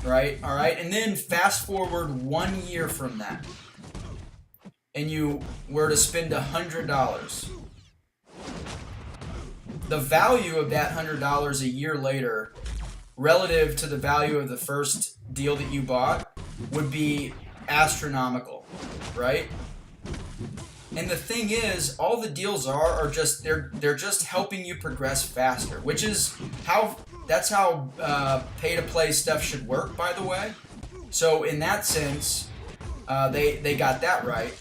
right? All right, and then fast forward 1 year from that, and you were to spend $100. The value of that $100 a year later, relative to the value of the first deal that you bought, would be astronomical, right? And the thing is, all the deals are just they're just helping you progress faster, which is how pay to play stuff should work, by the way. So in that sense, they got that right.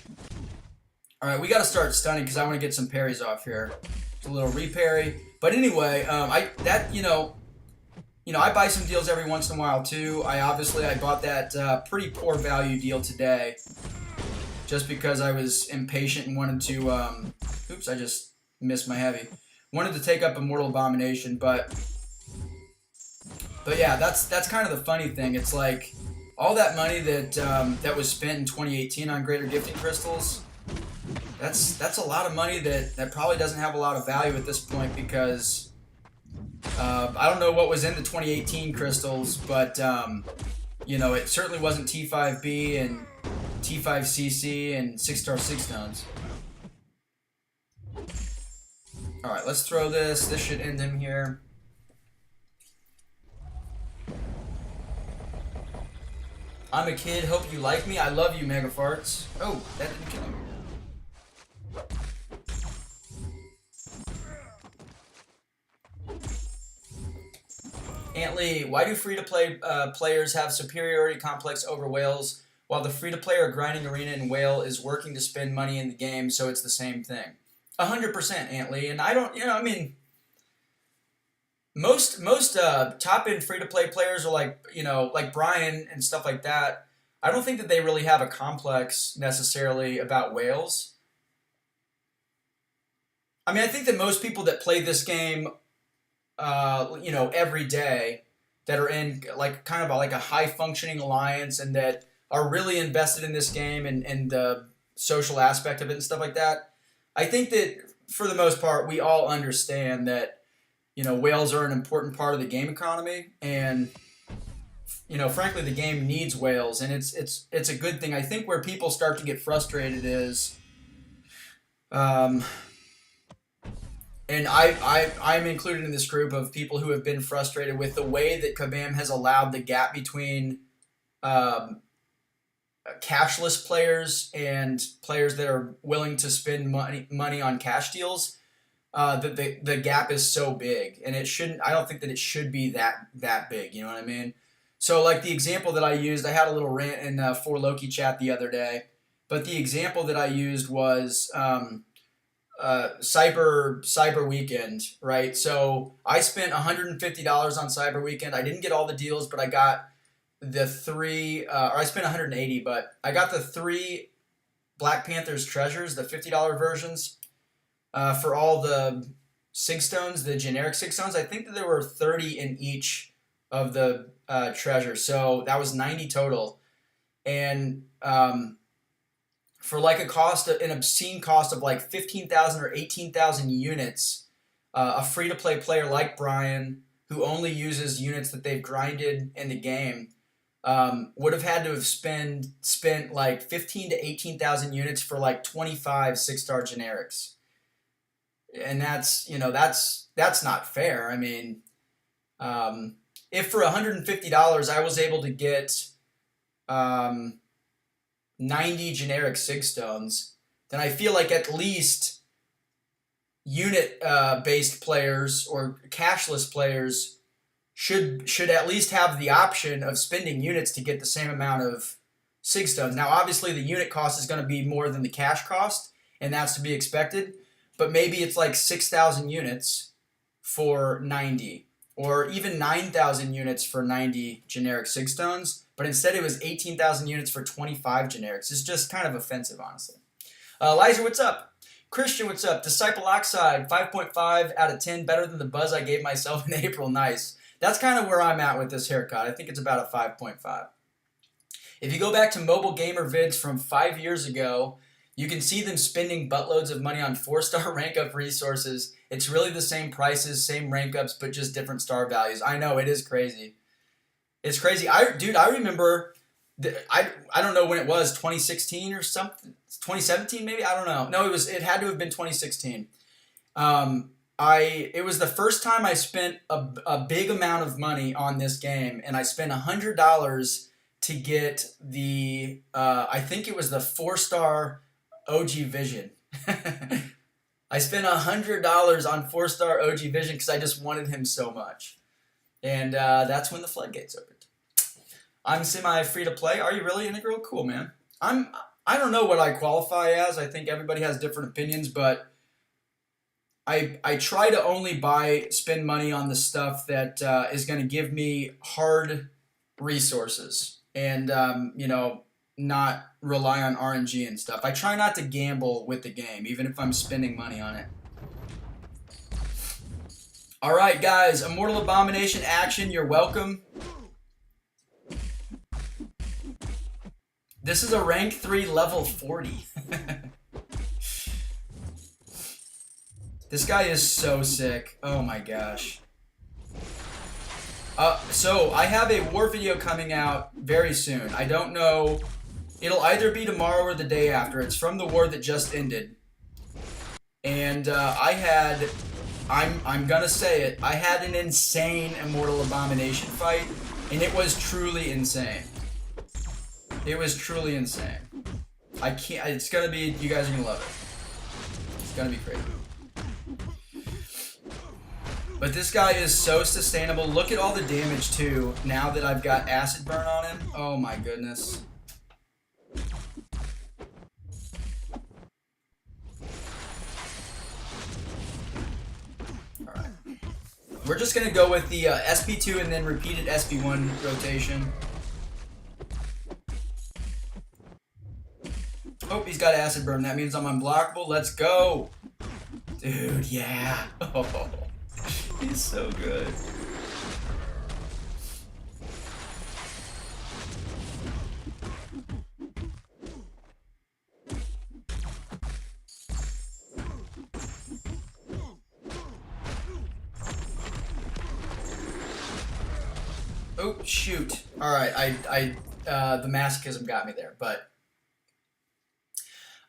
All right, we got to start stunning because I want to get some parries off here. It's a little reparry, but anyway, I buy some deals every once in a while too. I bought that pretty poor value deal today. Just because I was impatient and wanted to, oops, I just missed my heavy. Wanted to take up Immortal Abomination, but yeah, that's kind of the funny thing. It's like all that money that was spent in 2018 on Greater Gifting Crystals. That's a lot of money that probably doesn't have a lot of value at this point because I don't know what was in the 2018 crystals, but it certainly wasn't T5B and T5CC and 6-star 6 stones. Alright, let's throw this. This should end him here. I'm a kid. Hope you like me. I love you, Megafarts. Oh, that didn't kill him. Antley, why do free-to-play players have superiority complex over whales, while the free-to-player grinding arena in whale is working to spend money in the game, so it's the same thing? 100%, Antley, and I don't, I mean, most top-end free-to-play players are like, like Brian and stuff like that. I don't think that they really have a complex necessarily about whales. I mean, I think that most people that play this game, every day, that are in like kind of like a high-functioning alliance and that are really invested in this game and the social aspect of it and stuff like that. I think that for the most part, we all understand that, whales are an important part of the game economy, and frankly, the game needs whales, and it's a good thing. I think where people start to get frustrated is, and I'm included in this group of people who have been frustrated with the way that Kabam has allowed the gap between cashless players and players that are willing to spend money on cash deals. That the gap is so big, and it shouldn't. I don't think that it should be that big. You know what I mean? So, like the example that I used, I had a little rant in For Loki chat the other day, but the example that I used was Cyber Weekend, right? So I spent $150 on Cyber Weekend. I didn't get all the deals, but I got the three, or I spent $180, but I got the 3 Black Panthers treasures, the $50 versions. For all the Sig Stones, the generic Sig Stones, I think that there were 30 in each of the treasures. So that was 90 total. And for like an obscene cost of like 15,000 or 18,000 units, a free-to-play player like Brian, who only uses units that they've grinded in the game, would have had to have spent like 15 to 18,000 units for like 25 6-star generics. And that's not fair. I mean, if for $150 I was able to get 90 generic Sig Stones, then I feel like at least unit based players or cashless players should at least have the option of spending units to get the same amount of Sig Stones. Now, obviously, the unit cost is going to be more than the cash cost, and that's to be expected. But maybe it's like 6,000 units for 90, or even 9,000 units for 90 generic Sig Stones. But instead it was 18,000 units for 25 generics. It's just kind of offensive, honestly. Liza, what's up? Christian, what's up? Disciple Oxide, 5.5 out of 10, better than the buzz I gave myself in April. Nice. That's kind of where I'm at with this haircut. I think it's about a 5.5. If you go back to Mobile Gamer vids from 5 years ago, you can see them spending buttloads of money on 4-star rank up resources. It's really the same prices, same rank ups, but just different star values. I know, it is crazy. It's crazy. I remember, I don't know when it was, 2016 or something, 2017 maybe? I don't know. No, it had to have been 2016. It was the first time I spent a big amount of money on this game, and I spent $100 to get the, I think it was the 4-star OG Vision. I spent $100 on 4-star OG Vision because I just wanted him so much. And that's when the floodgates opened. I'm semi-free to play. Are you really, Integral? Cool, man. I don't know what I qualify as. I think everybody has different opinions, but I try to only spend money on the stuff that is going to give me hard resources and, not rely on RNG and stuff. I try not to gamble with the game, even if I'm spending money on it. All right, guys. Immortal Abomination action. You're welcome. This is a rank 3 level 40. This guy is so sick. Oh my gosh. So I have a war video coming out very soon. I don't know. It'll either be tomorrow or the day after. It's from the war that just ended. And I'm gonna say it, I had an insane Immortal Abomination fight, and it was truly insane. It was truly insane. It's gonna be, you guys are gonna love it. It's gonna be crazy. But this guy is so sustainable. Look at all the damage, too, now that I've got Acid Burn on him. Oh, my goodness. All right. We're just going to go with the SP2 and then repeated SP1 rotation. Oh, he's got Acid Burn. That means I'm unblockable. Let's go. Dude, yeah. Oh, he's so good. Oh, shoot. All right, the masochism got me there, but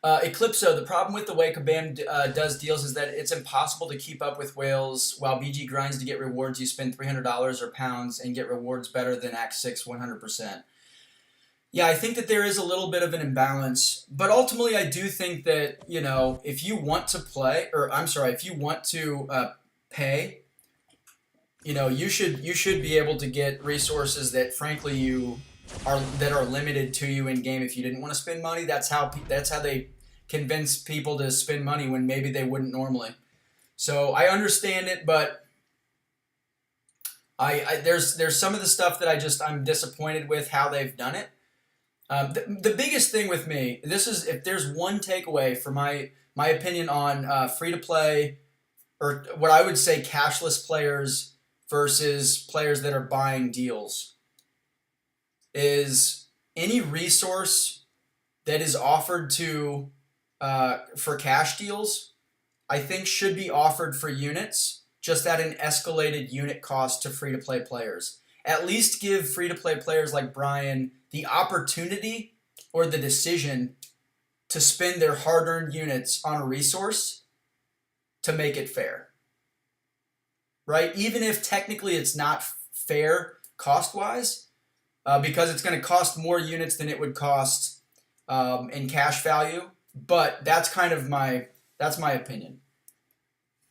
Eclipso, the problem with the way Kabam does deals is that it's impossible to keep up with whales. While BG grinds to get rewards, you spend $300 or pounds and get rewards better than Act 6 100%. Yeah, I think that there is a little bit of an imbalance, but ultimately I do think that, you know, if you want to play, or I'm sorry, if you want to pay, you know, you should be able to get resources that frankly are limited to you in game if you didn't want to spend money. That's how they convince people to spend money when maybe they wouldn't normally. So I understand it, but there's some of the stuff that I'm disappointed with how they've done it. The biggest thing with me, this is if there's one takeaway for my opinion on free to play, or what I would say cashless players versus players that are buying deals, is any resource that is offered to for cash deals, I think should be offered for units, just at an escalated unit cost to free-to-play players. At least give free-to-play players like Brian the opportunity or the decision to spend their hard-earned units on a resource to make it fair. Right? Even if technically it's not fair cost-wise, because it's going to cost more units than it would cost in cash value. But that's kind of my opinion.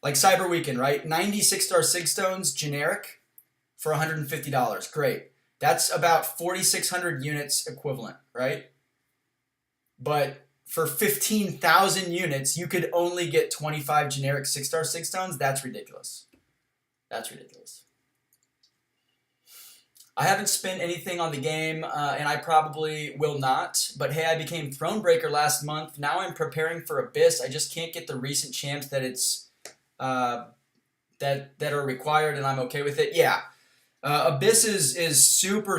Like Cyber Weekend, right? 96-star Sig Stones, generic, for $150. Great. That's about 4,600 units equivalent, right? But for 15,000 units, you could only get 25 generic 6-star Sig Stones. That's ridiculous. That's ridiculous. I haven't spent anything on the game, and I probably will not. But hey, I became Thronebreaker last month. Now I'm preparing for Abyss. I just can't get the recent champs that that are required, and I'm okay with it. Yeah, Abyss is super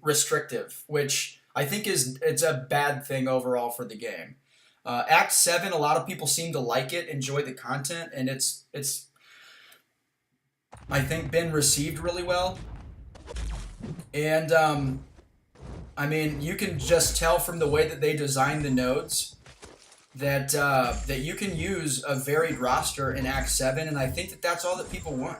restrictive, which I think it's a bad thing overall for the game. Act 7, a lot of people seem to like it, enjoy the content, and it's I think been received really well. And I mean, you can just tell from the way that they designed the nodes that that you can use a varied roster in Act 7, and I think that that's all that people want.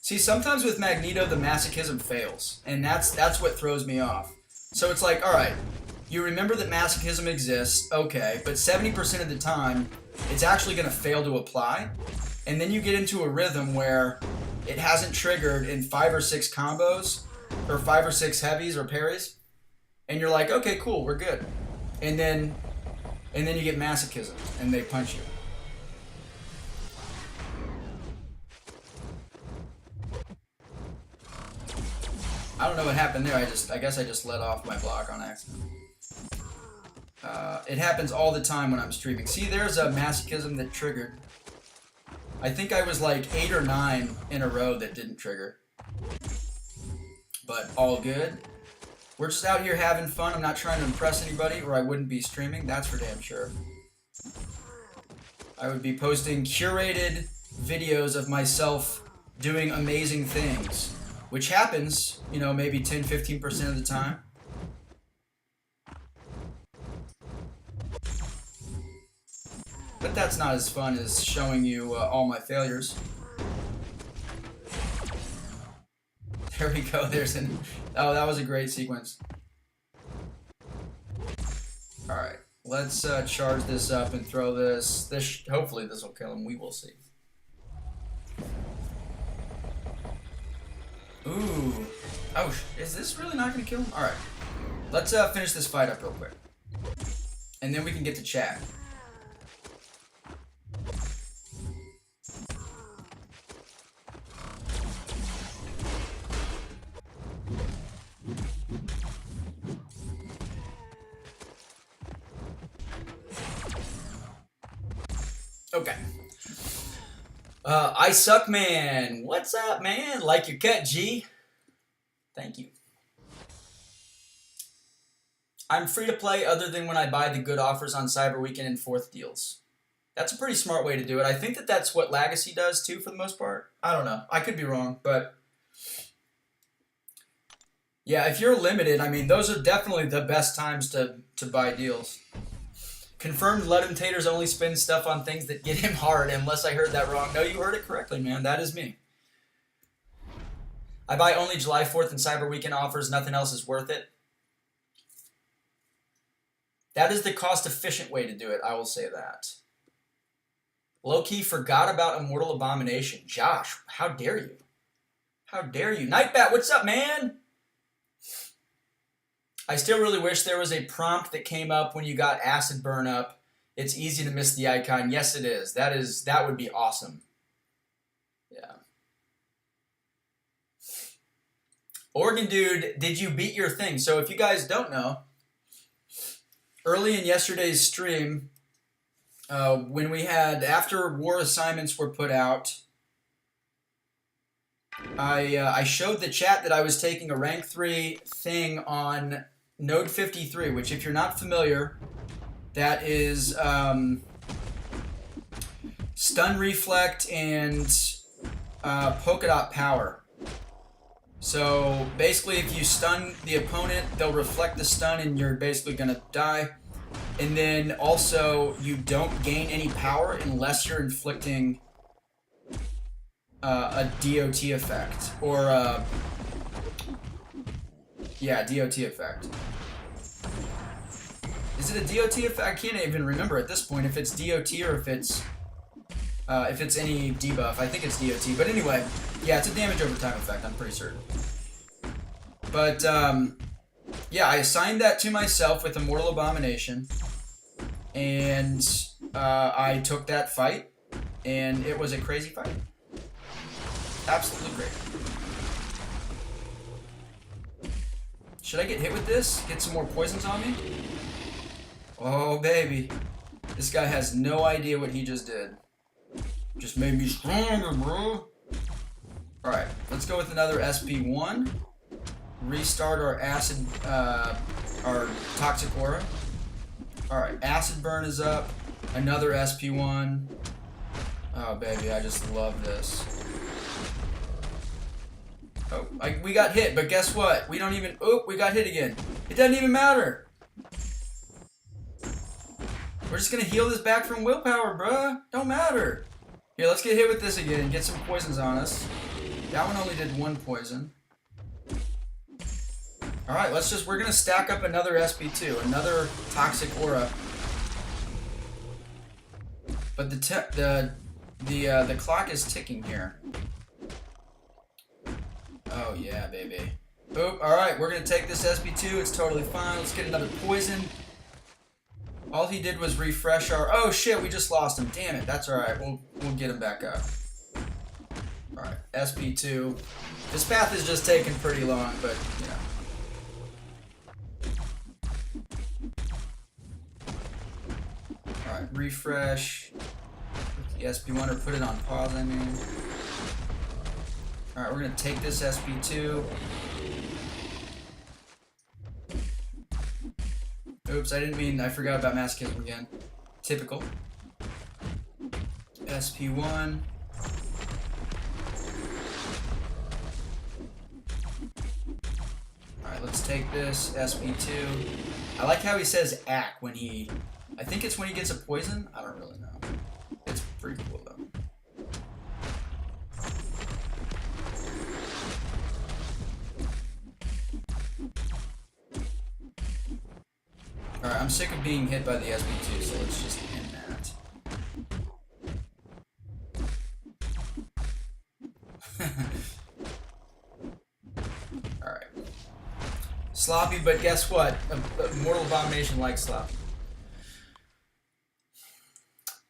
See, sometimes with Magneto, the masochism fails, and that's what throws me off. So it's like, all right, you remember that masochism exists, okay, but 70% of the time, it's actually going to fail to apply, and then you get into a rhythm where it hasn't triggered in 5 or 6 combos, or 5 or 6 heavies or parries, and you're like, okay, cool, we're good, and then you get masochism, and they punch you. I don't know what happened there. I guess I just let off my block on accident. It happens all the time when I'm streaming. See, there's a masochism that triggered. I think I was like 8 or 9 in a row that didn't trigger. But all good. We're just out here having fun. I'm not trying to impress anybody, or I wouldn't be streaming. That's for damn sure. I would be posting curated videos of myself doing amazing things, which happens, you know, maybe 10-15% of the time. But that's not as fun as showing you all my failures. There we go. There's an... Oh, that was a great sequence. Alright. Let's charge this up and throw this. Hopefully this will kill him. We will see. Ooh. Oh, is this really not going to kill him? Alright. Let's finish this fight up real quick. And then we can get to chat. Okay. I suck, man. What's up, man? Like your cut, G. Thank you. I'm free to play other than when I buy the good offers on Cyber Weekend and 4th deals. That's a pretty smart way to do it. I think that that's what Legacy does too for the most part. I don't know. I could be wrong, but yeah, if you're limited, I mean, those are definitely the best times to buy deals. Confirmed Ludum Taters only spends stuff on things that get him hard, unless I heard that wrong. No, you heard it correctly, man. That is me. I buy only July 4th and Cyber Weekend offers. Nothing else is worth it. That is the cost-efficient way to do it, I will say that. Low-key forgot about Immortal Abomination. Josh, how dare you? How dare you? Nightbat, what's up, man? I still really wish there was a prompt that came up when you got Acid Burn up. It's easy to miss the icon. Yes, it is. That would be awesome. Yeah. Oregon Dude, did you beat your thing? So if you guys don't know, early in yesterday's stream, when we had, after war assignments were put out, I showed the chat that I was taking a rank 3 thing on Node 53, which if you're not familiar, that is Stun Reflect and Polka Dot Power. So basically if you stun the opponent, they'll reflect the stun and you're basically going to die. And then also you don't gain any power unless you're inflicting a DOT effect. Or yeah, DOT effect. Is it a DOT effect? I can't even remember at this point if it's DOT or if it's any debuff. I think it's DOT. But anyway, yeah, it's a damage over time effect, I'm pretty certain. But yeah, I assigned that to myself with Immortal Abomination. And I took that fight, and it was a crazy fight. Absolutely great. Should I get hit with this? Get some more poisons on me? Oh, baby. This guy has no idea what he just did. Just made me stronger, bro. Alright, let's go with another SP1. Restart our acid, our Toxic Aura. Alright, Acid Burn is up. Another SP1. Oh, baby, I just love this. Oh, we got hit, but guess what? We don't even... Oh, we got hit again. It doesn't even matter. We're just gonna heal this back from willpower, bruh. Don't matter. Here, let's get hit with this again and get some poisons on us. That one only did 1 poison. Alright, we're gonna stack up another SP2, another Toxic Aura. But the clock is ticking here. Oh yeah, baby. Oop, alright, we're gonna take this SP2, it's totally fine. Let's get another poison. All he did was refresh our... Oh shit, we just lost him. Damn it, that's alright. We'll get him back up. Alright, SP2. This path is just taking pretty long, but, you know. Alright, refresh. With the SP1 or put it on pause, I mean. Alright, we're gonna take this SP2. Oops, I forgot about Masochism again. Typical. SP1. Alright, let's take this. SP2. I like how he says "ack" when he... I think it's when he gets a poison? I don't really know. It's pretty cool, though. I'm sick of being hit by the SB2, so let's just end that. Alright. Sloppy, but guess what? Mortal Abomination likes sloppy.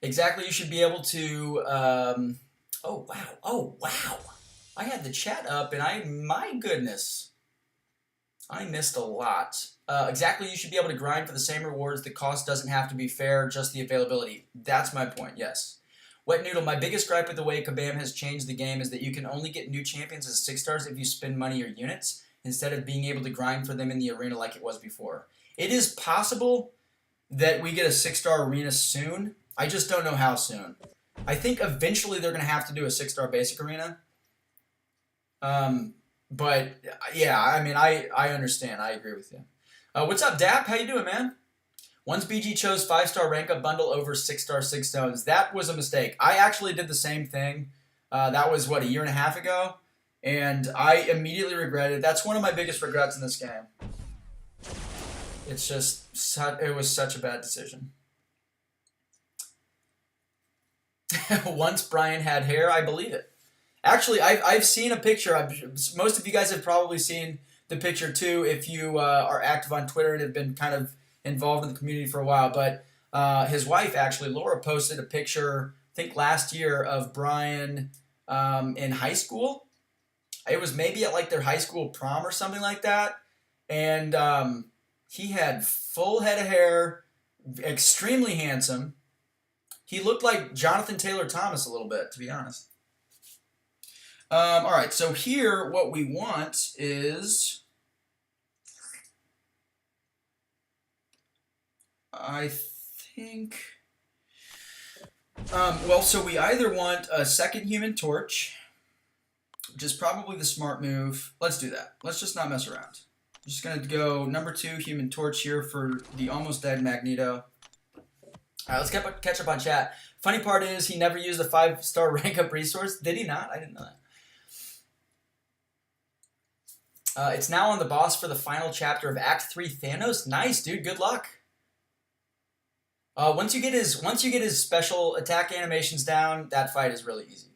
Exactly, you should be able to... oh, wow. Oh, wow. I had the chat up, and my goodness. I missed a lot. Exactly, you should be able to grind for the same rewards. The cost doesn't have to be fair, just the availability. That's my point, yes. Wet Noodle, my biggest gripe with the way Kabam has changed the game is that you can only get new champions as 6 stars if you spend money or units, instead of being able to grind for them in the arena like it was before. It is possible that we get a 6-star arena soon. I just don't know how soon. I think eventually they're going to have to do a 6-star basic arena. But yeah, I mean, I understand. I agree with you. What's up, Dap? How you doing, man? Once BG chose 5-star rank up bundle over 6-star 6 stones, that was a mistake. I actually did the same thing. That was, what, a year and a half ago? And I immediately regretted it. That's one of my biggest regrets in this game. It's just, it was such a bad decision. Once Brian had hair, I believe it. Actually, I've seen a picture. Most of you guys have probably seen the picture too if you are active on Twitter and have been kind of involved in the community for a while. But his wife, actually, Laura, posted a picture, I think last year, of Brian in high school. It was maybe at like their high school prom or something like that. And he had full head of hair, extremely handsome. He looked like Jonathan Taylor Thomas a little bit, to be honest. All right, so here what we want is, I think, well, so we either want a second Human Torch, which is probably the smart move. Let's do that. Let's just not mess around. I'm just going to go number 2 Human Torch here for the almost dead Magneto. All right, let's catch up on chat. Funny part is he never used the 5-star rank up resource. Did he not? I didn't know that. It's now on the boss for the final chapter of Act 3 Thanos. Nice, dude. Good luck. Once you get his special attack animations down, that fight is really easy.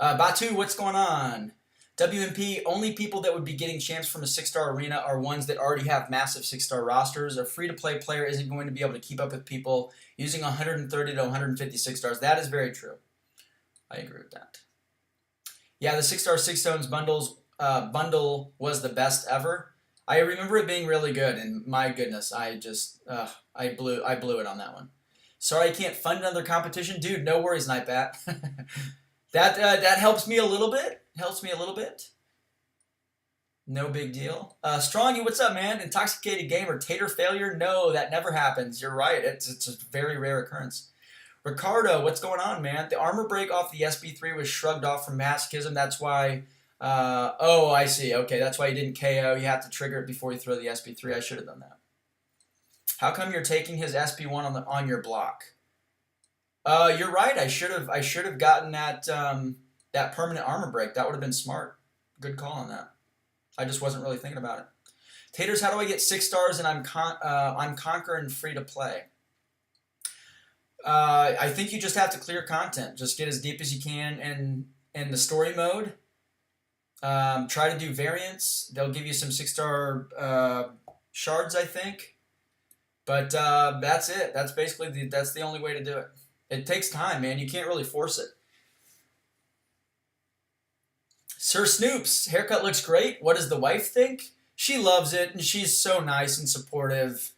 Batu, what's going on? WMP, only people that would be getting champs from a 6-star arena are ones that already have massive 6-star rosters. A free-to-play player isn't going to be able to keep up with people using 130 to 150 6-stars. That is very true. I agree with that. Yeah, the 6-star 6 stones bundle was the best ever. I remember it being really good, and my goodness, I blew it on that one. Sorry I can't fund another competition. Dude, no worries, Nightbat. That helps me a little bit. No big deal. Strongy, what's up, man? Intoxicated Gamer, Tater failure? No, that never happens. You're right. It's a very rare occurrence. Ricardo, what's going on, man? The armor break off the SB3 was shrugged off from masochism. That's why... oh, I see. Okay, that's why you didn't KO. You have to trigger it before you throw the SB3. I should have done that. How come you're taking his SB1 on your block? You're right. I should have gotten that that permanent armor break. That would have been smart. Good call on that. I just wasn't really thinking about it. Taters, how do I get 6 stars and I'm Conquer and free to play? I think you just have to clear content. Just get as deep as you can in the story mode. Try to do variants. They'll give you some 6-star shards, I think. But that's it. That's basically that's the only way to do it. It takes time, man. You can't really force it. Sir Snoops, haircut looks great. What does the wife think? She loves it, and she's so nice and supportive.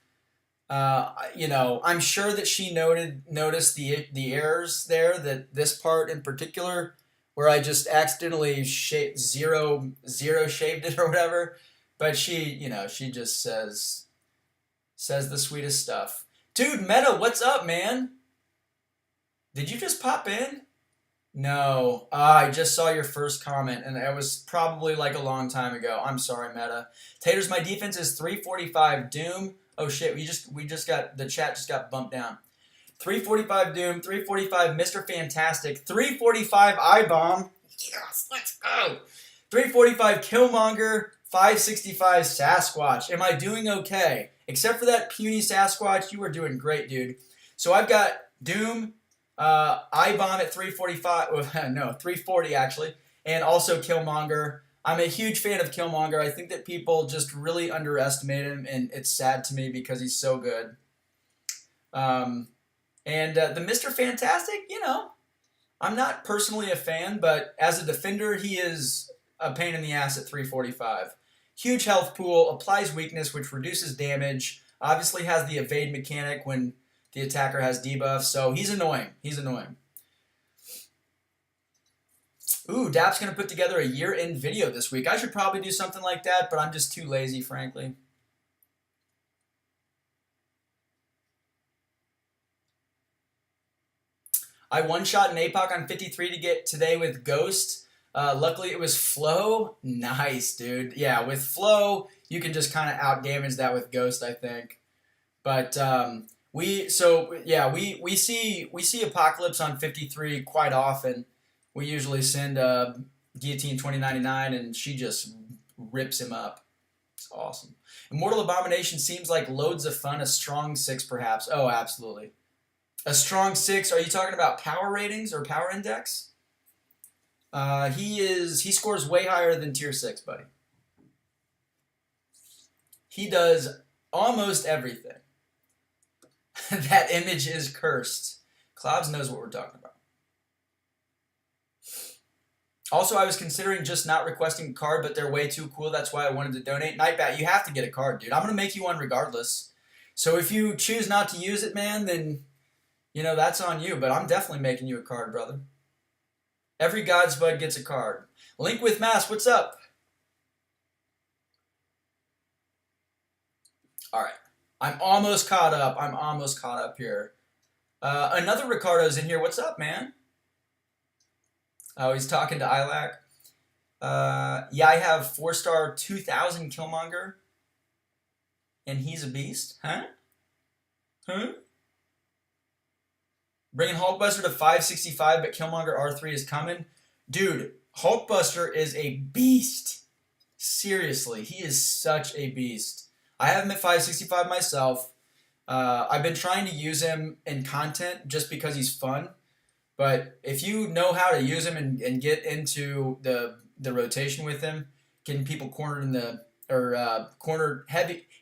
You know, I'm sure that she noticed the errors there. That this part in particular, where I just accidentally zero shaved it or whatever. But she, you know, she just says the sweetest stuff. Dude, Meta, what's up, man? Did you just pop in? No. I just saw your first comment, and it was probably like a long time ago. I'm sorry, Meta. Taters, my defense is 345 Doom. Oh shit, we just got the chat just got bumped down. 345 Doom, 345 Mr. Fantastic, 345 I-Bomb. Yes, let's go. 345 Killmonger, 565 Sasquatch. Am I doing okay? Except for that puny Sasquatch, you are doing great, dude. So I've got Doom, I-Bomb at 345, no, 340 actually, and also Killmonger. I'm a huge fan of Killmonger. I think that people just really underestimate him, and it's sad to me because he's so good. The Mr. Fantastic, you know, I'm not personally a fan, but as a defender, he is a pain in the ass at 345. Huge health pool, applies weakness, which reduces damage. Obviously has the evade mechanic when the attacker has debuffs, so he's annoying. He's annoying. Ooh, Dap's going to put together a year-end video this week. I should probably do something like that, but I'm just too lazy, frankly. I one-shot an APOC on 53 to get today with Ghost. Luckily, it was Flow. Nice, dude. Yeah, with Flow, you can just kind of out-damage that with Ghost, I think. But we see Apocalypse on 53 quite often. We usually send Guillotine 2099, and she just rips him up. It's awesome. Immortal Abomination seems like loads of fun. A strong 6, perhaps. Oh, absolutely. A strong 6. Are you talking about power ratings or power index? He scores way higher than tier 6, buddy. He does almost everything. That image is cursed. Cloubs knows what we're talking about. Also, I was considering just not requesting a card, but they're way too cool. That's why I wanted to donate. Nightbat, you have to get a card, dude. I'm going to make you one regardless. So if you choose not to use it, man, then, you know, that's on you. But I'm definitely making you a card, brother. Every God's Bud gets a card. Link with Mass, what's up? All right. I'm almost caught up here. Another Ricardo's in here. What's up, man? Oh, he's talking to Ilac. Yeah, I have 4-star 2000 Killmonger. And he's a beast. Huh? Bringing Hulkbuster to 565, but Killmonger R3 is coming. Dude, Hulkbuster is a beast. Seriously, he is such a beast. I have him at 565 myself. I've been trying to use him in content just because he's fun. But if you know how to use him and get into the rotation with him, getting people cornered in the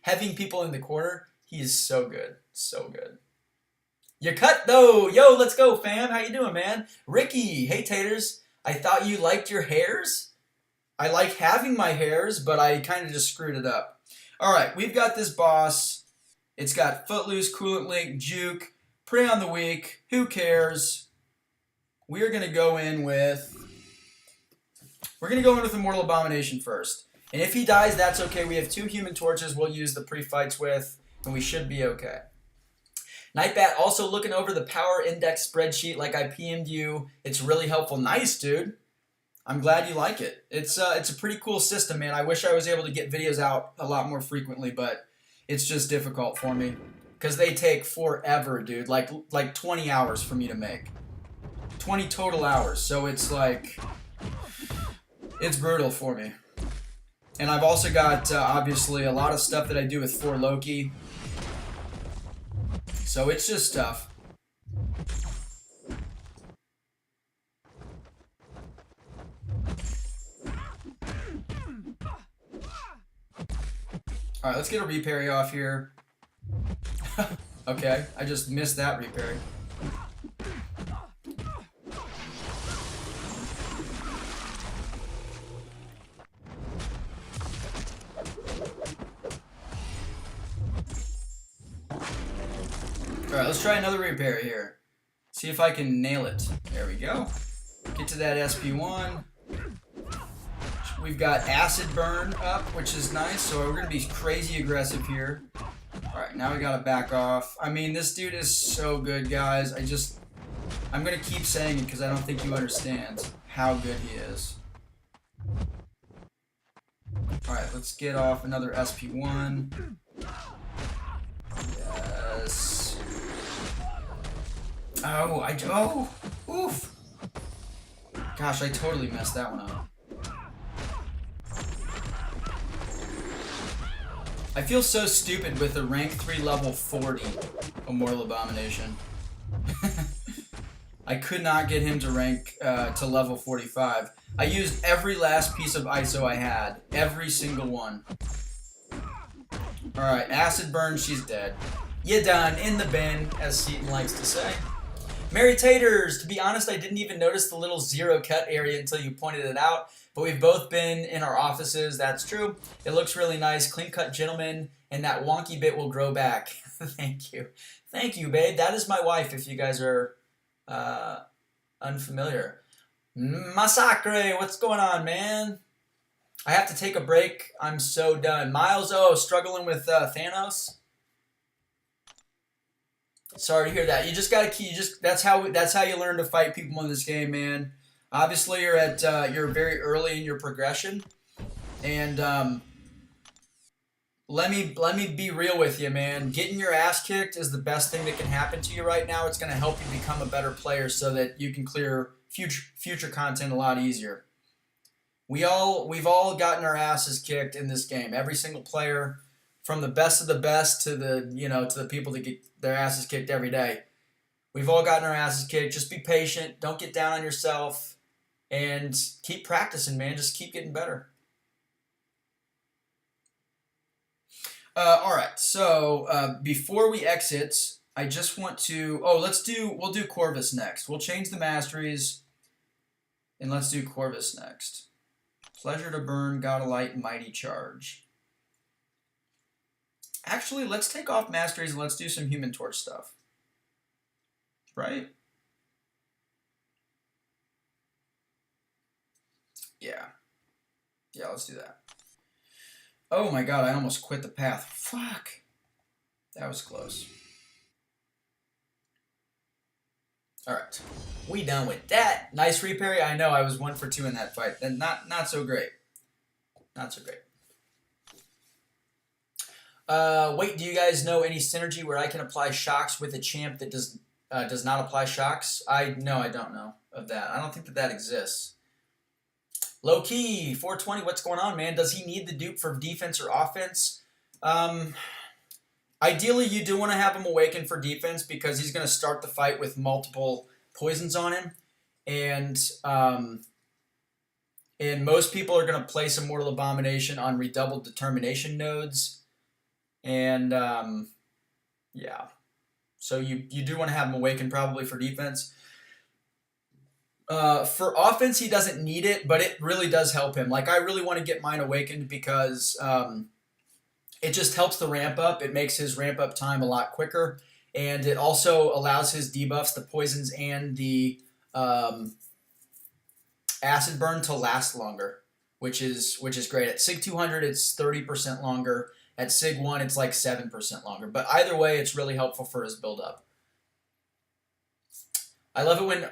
heaving people in the corner, he is so good, so good. You cut though, yo, let's go, fam. How you doing, man? Ricky, hey taters. I thought you liked your hairs. I like having my hairs, but I kind of just screwed it up. All right, we've got this boss. It's got Footloose, Coolant Link, Juke, Prey on the Weak. Who cares? We're gonna go in with Immortal Abomination first. And if he dies, that's okay. We have 2 Human Torches we'll use the pre-fights with, and we should be okay. Nightbat also looking over the power index spreadsheet like I PM'd you. It's really helpful. Nice, dude. I'm glad you like it. It's a pretty cool system, man. I wish I was able to get videos out a lot more frequently, but it's just difficult for me because they take forever, dude. Like 20 hours for me to make. 20 total hours. So it's like, it's brutal for me. And I've also got, obviously, a lot of stuff that I do with 4 Loki. So it's just tough. Alright, let's get a reparry off here. Okay, I just missed that reparry. Alright, let's try another repair here. See if I can nail it. There we go. Get to that SP1. We've got Acid Burn up, which is nice, so we're going to be crazy aggressive here. Alright, now we got to back off. I mean, this dude is so good, guys. I'm going to keep saying it because I don't think you understand how good he is. Alright, let's get off another SP1. Yes. Oh, oof. Gosh, I totally messed that one up. I feel so stupid with a rank 3 level 40 Immortal Abomination. I could not get him to rank to level 45. I used every last piece of ISO I had. Every single one. Alright, Acid Burn, she's dead. You done, in the bin, as Seaton likes to say. Mary Taters, to be honest, I didn't even notice the little zero cut area until you pointed it out. But we've both been in our offices, that's true. It looks really nice, clean cut gentleman, and that wonky bit will grow back. Thank you. Thank you, babe. That is my wife, if you guys are unfamiliar. Massacre, what's going on, man? I have to take a break. I'm so done. Miles, struggling with Thanos. Sorry to hear that. You just gotta keep. That's how you learn to fight people in this game, man. Obviously, you're very early in your progression, and let me be real with you, man. Getting your ass kicked is the best thing that can happen to you right now. It's gonna help you become a better player so that you can clear future content a lot easier. We've all gotten our asses kicked in this game. Every single player, from the best of the best to the people that get their asses kicked every day. We've all gotten our asses kicked. Just be patient. Don't get down on yourself, and keep practicing, man. Just keep getting better. All right. So before we exit, I just want to. We'll do Corvus next. We'll change the masteries, and let's do Corvus next. Pleasure to burn, God of Light, Mighty Charge. Actually, let's take off masteries and let's do some Human Torch stuff. Right? Yeah. Yeah, let's do that. Oh my god, I almost quit the path. Fuck. That was close. Alright. We done with that. Nice reparry. I know I was 1 for 2 in that fight. And not so great. Not so great. Wait, do you guys know any synergy where I can apply shocks with a champ that does not apply shocks? I don't know of that. I don't think that exists. Low key 420. What's going on, man? Does he need the dupe for defense or offense? Ideally, you do want to have him awaken for defense because he's going to start the fight with multiple poisons on him, and most people are going to place Immortal Abomination on redoubled determination nodes, and yeah, so you do want to have him awaken probably for defense. For offense, he doesn't need it, but it really does help him. Like, I really want to get mine awakened because it just helps the ramp up. It makes his ramp up time a lot quicker, and it also allows his debuffs, the poisons and the acid burn, to last longer, which is great. At Sig 200, it's 30% longer. At Sig 1, it's like 7% longer. But either way, it's really helpful for his build up. I love it when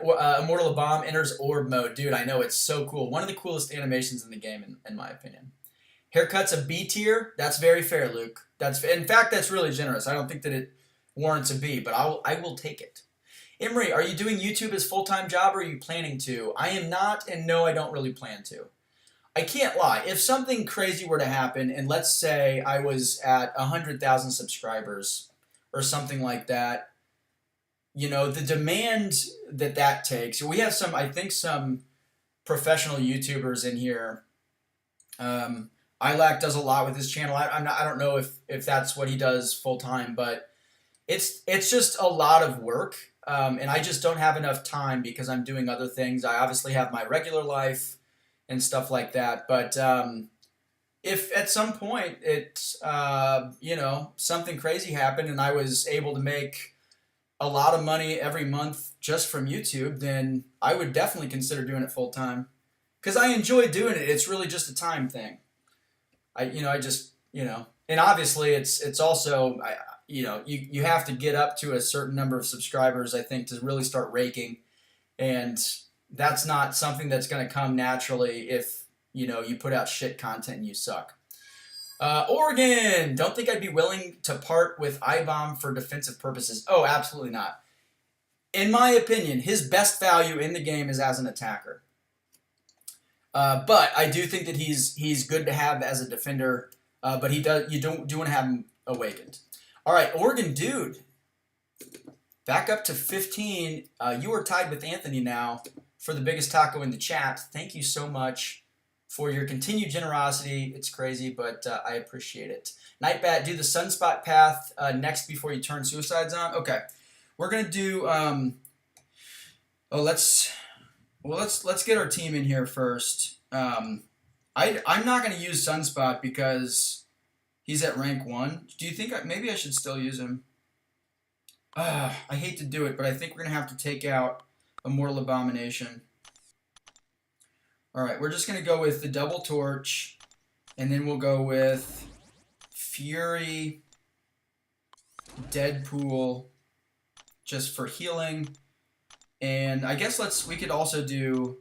Immortal Bomb enters orb mode. Dude, I know, it's so cool. One of the coolest animations in the game, in my opinion. Haircut's a B tier. That's very fair, Luke. In fact, that's really generous. I don't think that it warrants a B, but I will take it. Emery, are you doing YouTube as full-time job, or are you planning to? I am not, and no, I don't really plan to. I can't lie. If something crazy were to happen, and let's say I was at 100,000 subscribers or something like that, you know, the demand that takes. We have I think some professional YouTubers in here. Ilac does a lot with his channel. I don't know if that's what he does full time, but it's just a lot of work, and I just don't have enough time because I'm doing other things. I obviously have my regular life and stuff like that, but if at some point something crazy happened and I was able to make a lot of money every month just from YouTube, then I would definitely consider doing it full time because I enjoy doing it. It's really just a time thing. And obviously it's also, you have to get up to a certain number of subscribers, I think, to really start raking. And that's not something that's going to come naturally if, you put out shit content and you suck. Oregon, don't think I'd be willing to part with iBomb for defensive purposes. Oh, absolutely not. In my opinion, his best value in the game is as an attacker. But I do think that he's good to have as a defender but he does. You do want to have him awakened. All right, Oregon Dude, back up to 15. You are tied with Anthony now for the biggest taco in the chat. Thank you so much for your continued generosity. It's crazy, but I appreciate it. Nightbat, do the Sunspot path next before you turn Suicides on. Okay, we're gonna do. Let's get our team in here first. I'm not gonna use Sunspot because he's at rank 1. Do you think maybe I should still use him? I hate to do it, but I think we're gonna have to take out Immortal Abomination. All right, we're just gonna go with the Double Torch, and then we'll go with Fury, Deadpool, just for healing. And I guess we could also do,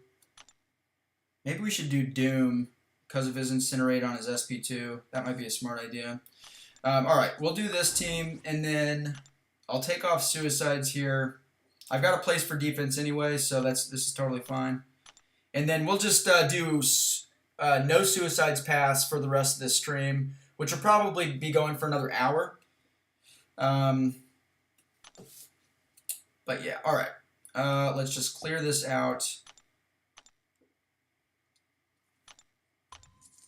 maybe we should do Doom because of his Incinerate on his SP2. That might be a smart idea. All right, we'll do this team, and then I'll take off Suicides here. I've got a place for defense anyway, so this is totally fine. And then we'll just do no Suicides pass for the rest of this stream, which will probably be going for another hour. But yeah, all right. Let's just clear this out.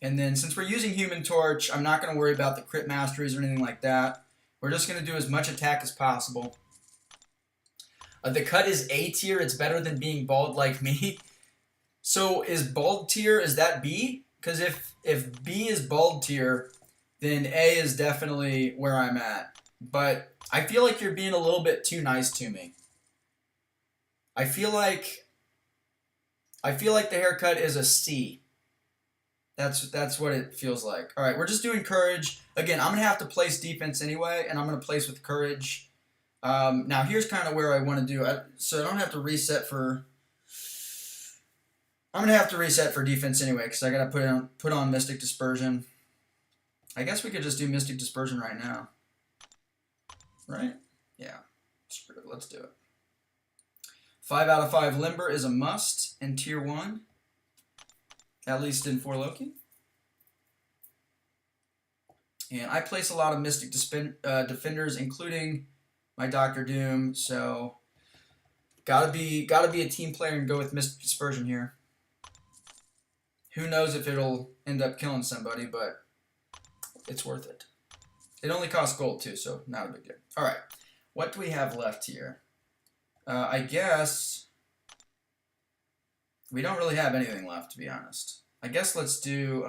And then since we're using Human Torch, I'm not going to worry about the crit masteries or anything like that. We're just going to do as much attack as possible. The cut is A tier. It's better than being bald like me. So is bald tier, is that B? Because if B is bald tier, then A is definitely where I'm at. But I feel like you're being a little bit too nice to me. I feel like the haircut is a C. That's what it feels like. All right, we're just doing Courage. Again, I'm going to have to place defense anyway, and I'm going to place with Courage. Now, here's kind of where I want to do it. So I don't have to reset for... I'm going to have to reset for defense anyway, because I got to put on Mystic Dispersion. I guess we could just do Mystic Dispersion right now. Right? Yeah. Screw it. Let's do it. 5 out of 5 Limber is a must in Tier 1. At least in 4 Loki. And I place a lot of Mystic Defenders, including my Doctor Doom, so gotta be a team player and go with Mystic Dispersion here. Who knows if it'll end up killing somebody, but it's worth it. It only costs gold too, so not a big deal. All right, what do we have left here? I guess we don't really have anything left, to be honest. I guess let's do...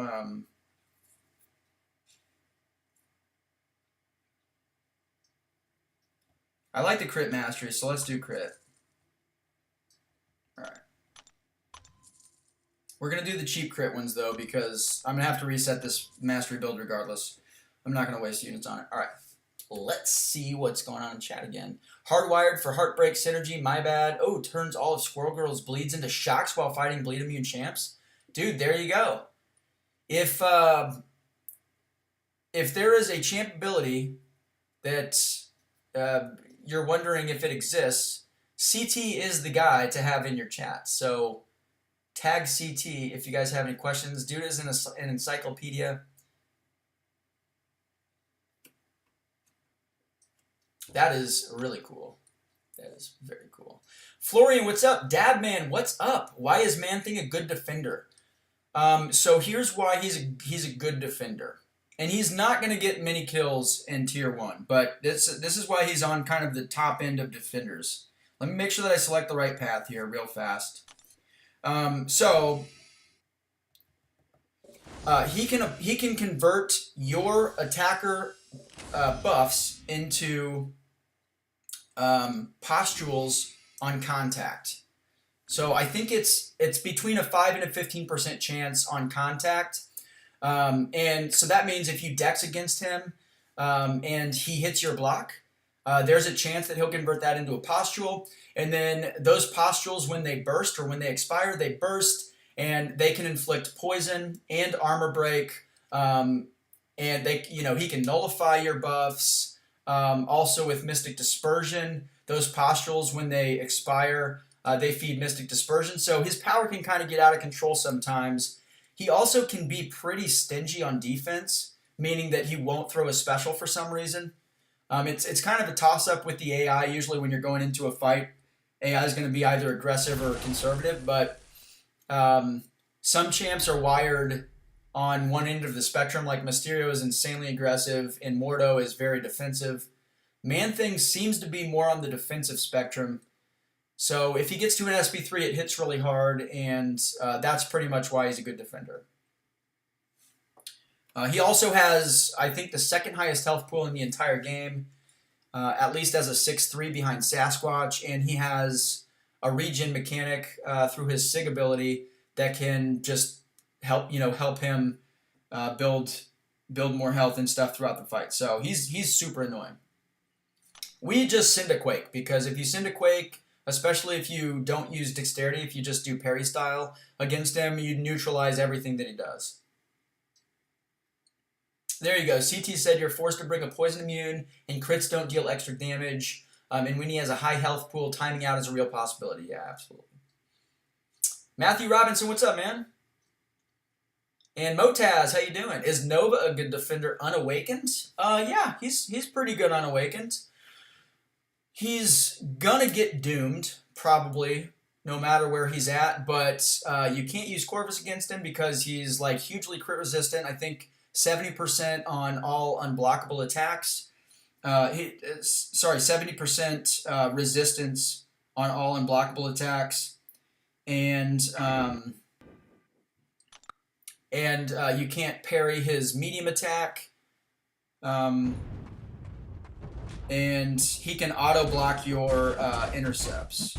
I like the crit mastery, so let's do crit. Alright. We're going to do the cheap crit ones, though, because I'm going to have to reset this mastery build regardless. I'm not going to waste units on it. Alright. Let's see what's going on in chat again. Hardwired for Heartbreak Synergy, my bad. Oh, turns all of Squirrel Girl's bleeds into shocks while fighting bleed immune champs. Dude, there you go. If there is a champ ability that you're wondering if it exists, CT is the guy to have in your chat. So tag CT if you guys have any questions. Dude is an encyclopedia. That is really cool. That is very cool. Florian, what's up? Dabman, what's up? Why is Man-Thing a good defender? So here's why he's a good defender. And he's not going to get many kills in Tier 1, but this is why he's on kind of the top end of defenders. Let me make sure that I select the right path here real fast. He can convert your attacker buffs into postules on contact. So I think it's between a 5 and a 15% chance on contact. And so that means if you dex against him and he hits your block, there's a chance that he'll convert that into a postule. And then those postules, when they burst or when they expire, they burst and they can inflict poison and armor break. And he can nullify your buffs. Also with Mystic Dispersion, those postules, when they expire, they feed Mystic Dispersion. So his power can kind of get out of control sometimes. He also can be pretty stingy on defense meaning that he won't throw a special for some reason. It's kind of a toss up with the AI. Usually, when you're going into a fight, AI is going to be either aggressive or conservative. But some champs are wired on one end of the spectrum. Like Mysterio is insanely aggressive, and Mordo is very defensive. Man Thing seems to be more on the defensive spectrum. So if he gets to an SP3, it hits really hard, and that's pretty much why he's a good defender. He also has, I think, the second highest health pool in the entire game, at least as a 6'3" behind Sasquatch, and he has a regen mechanic through his Sig ability that can just help him build more health and stuff throughout the fight. So he's super annoying. We just send a Quake, because if you send a Quake, especially if you don't use Dexterity, if you just do parry style against him, you neutralize everything that he does. There you go. CT said you're forced to bring a poison immune, and crits don't deal extra damage. And when he has a high health pool, timing out is a real possibility. Yeah, absolutely. Matthew Robinson, what's up, man? And Motaz, how you doing? Is Nova a good defender unawakened? Yeah, he's pretty good unawakened. He's gonna get doomed, probably, no matter where he's at, but you can't use Corvus against him because he's like hugely crit resistant. I think 70% on all unblockable attacks. 70% resistance on all unblockable attacks, and you can't parry his medium attack. And he can auto block your intercepts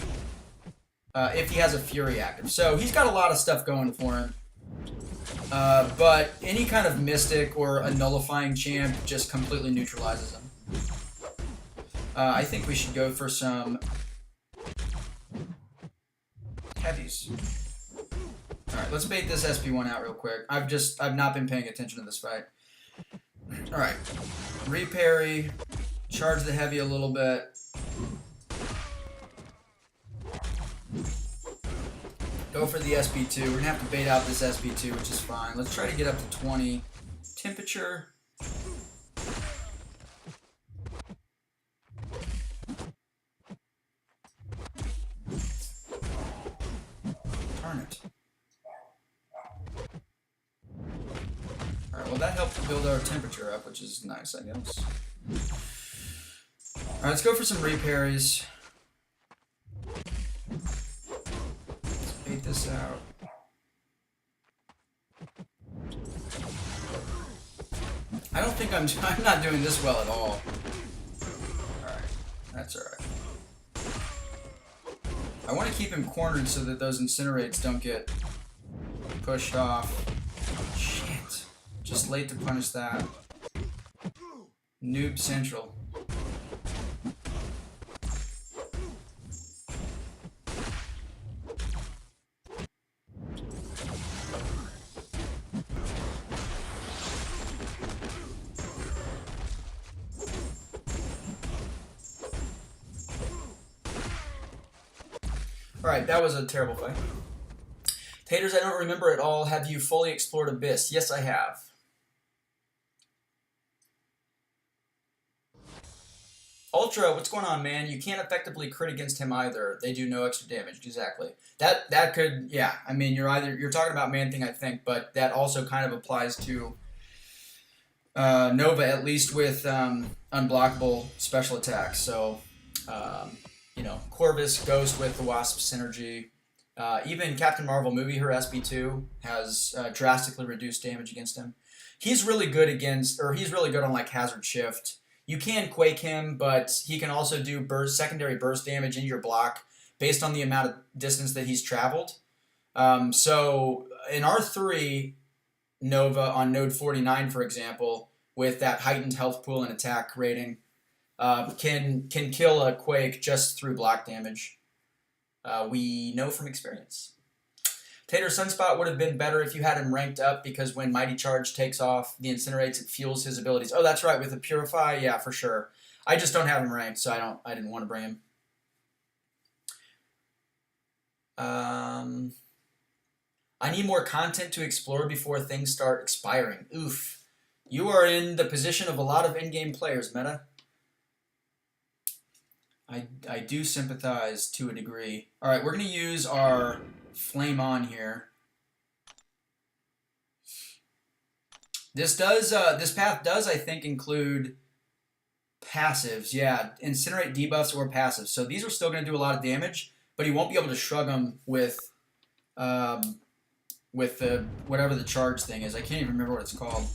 if he has a Fury active. So he's got a lot of stuff going for him. But any kind of Mystic or a nullifying champ just completely neutralizes him. I think we should go for some heavies. Alright, let's bait this SP1 out real quick. I've not been paying attention to this fight. Alright. Reparry. Charge the heavy a little bit. Go for the SP2. We're going to have to bait out this SP2, which is fine. Let's try to get up to 20. Temperature. Darn it. Alright, well that helped build our temperature up, which is nice, I guess. Alright, let's go for some reparries. Let's bait this out. I don't think I'm not doing this well at all. Alright, that's alright. I want to keep him cornered so that those incinerates don't get pushed off. Shit. Just late to punish that. Noob Central. Alright, that was a terrible fight. Taters, I don't remember at all. Have you fully explored Abyss? Yes, I have. Ultra, what's going on, man? You can't effectively crit against him either. They do no extra damage. Exactly. That could, yeah. I mean, you're talking about Man Thing, I think, but that also kind of applies to Nova, at least with unblockable special attacks. So, you know, Corvus, Ghost with the Wasp synergy. Even Captain Marvel movie, her SP2 has drastically reduced damage against him. He's really good he's really good on like Hazard Shift. You can Quake him, but he can also do secondary burst damage into your block based on the amount of distance that he's traveled. So in R3, Nova on node 49, for example, with that heightened health pool and attack rating, can kill a Quake just through block damage. We know from experience. Tater Sunspot would have been better if you had him ranked up, because when Mighty Charge takes off the incinerates, it fuels his abilities. Oh, that's right, with the Purify, yeah, for sure. I just don't have him ranked, so I didn't want to bring him. I need more content to explore before things start expiring. Oof. You are in the position of a lot of in-game players, Meta. I do sympathize to a degree. All right, we're going to use our Flame On here. This path does, I think, include passives. Yeah, Incinerate debuffs or passives. So these are still going to do a lot of damage, but he won't be able to shrug them with the whatever the charge thing is. I can't even remember what it's called.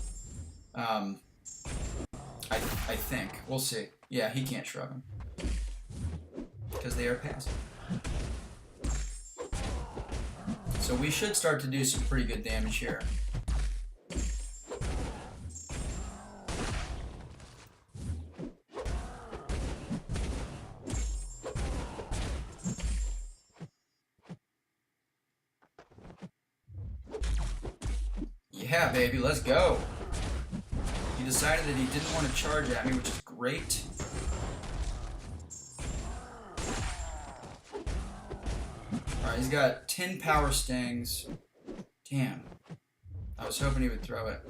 I think. We'll see. Yeah, he can't shrug them because they are passive. So we should start to do some pretty good damage here. Yeah, baby, let's go. He decided that he didn't want to charge at me, which is great. Alright, he's got 10 power stings. Damn. I was hoping he would throw it.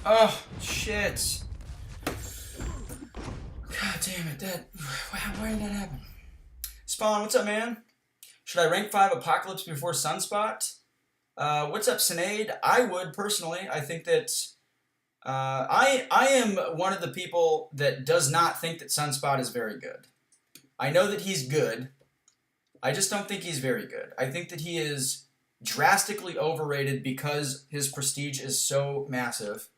Oh, shit. God damn it, why did that happen? Spawn, what's up, man? Should I rank 5 Apocalypse before Sunspot? What's up, Sinead? I would, personally. I think that... I am one of the people that does not think that Sunspot is very good. I know that he's good. I just don't think he's very good. I think that he is drastically overrated because his prestige is so massive.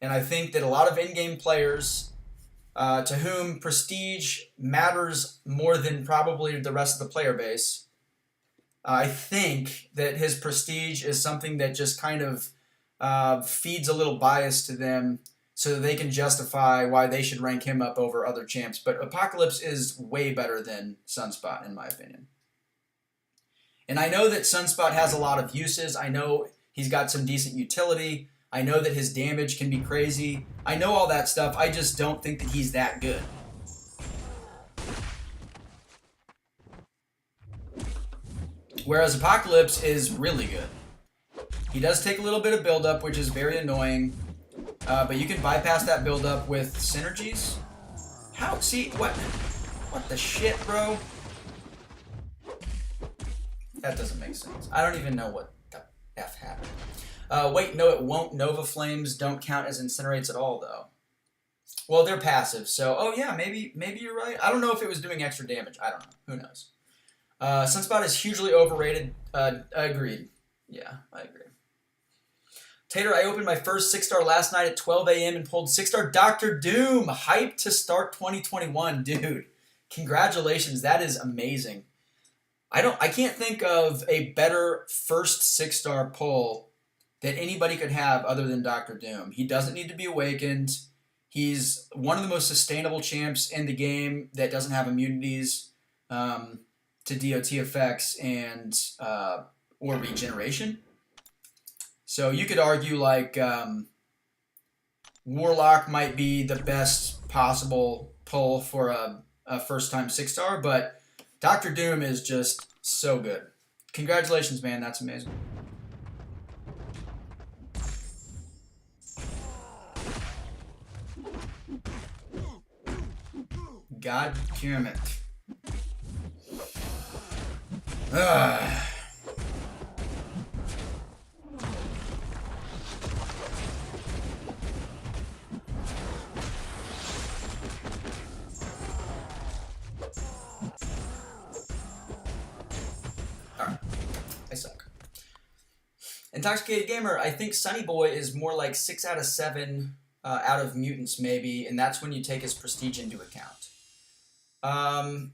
And I think that a lot of in-game players to whom prestige matters more than probably the rest of the player base, I think that his prestige is something that just kind of feeds a little bias to them so that they can justify why they should rank him up over other champs. But Apocalypse is way better than Sunspot, in my opinion. And I know that Sunspot has a lot of uses. I know he's got some decent utility. I know that his damage can be crazy. I know all that stuff. I just don't think that he's that good. Whereas Apocalypse is really good. He does take a little bit of build-up, which is very annoying. But you can bypass that build-up with synergies. How? See, what? What the shit, bro? That doesn't make sense. I don't even know what the F happened. Wait, no, it won't. Nova Flames don't count as incinerates at all, though. Well, they're passive, so... Oh, yeah, maybe you're right. I don't know if it was doing extra damage. I don't know. Who knows? Sunspot is hugely overrated. Agreed. Yeah, I agree. Tater, I opened my first 6-star last night at 12 a.m. and pulled 6-star Dr. Doom. Hyped to start 2021. Dude, congratulations. That is amazing. I can't think of a better first 6-star pull that anybody could have other than Dr. Doom. He doesn't need to be awakened. He's one of the most sustainable champs in the game that doesn't have immunities to DOT effects and or regeneration. So you could argue like Warlock might be the best possible pull for a first-time 6-star, but Dr. Doom is just so good. Congratulations, man. That's amazing. God damn it. Ugh. Alright. I suck. Intoxicated Gamer, I think Sunny Boy is more like 6 out of 7 out of mutants, maybe, and that's when you take his prestige into account.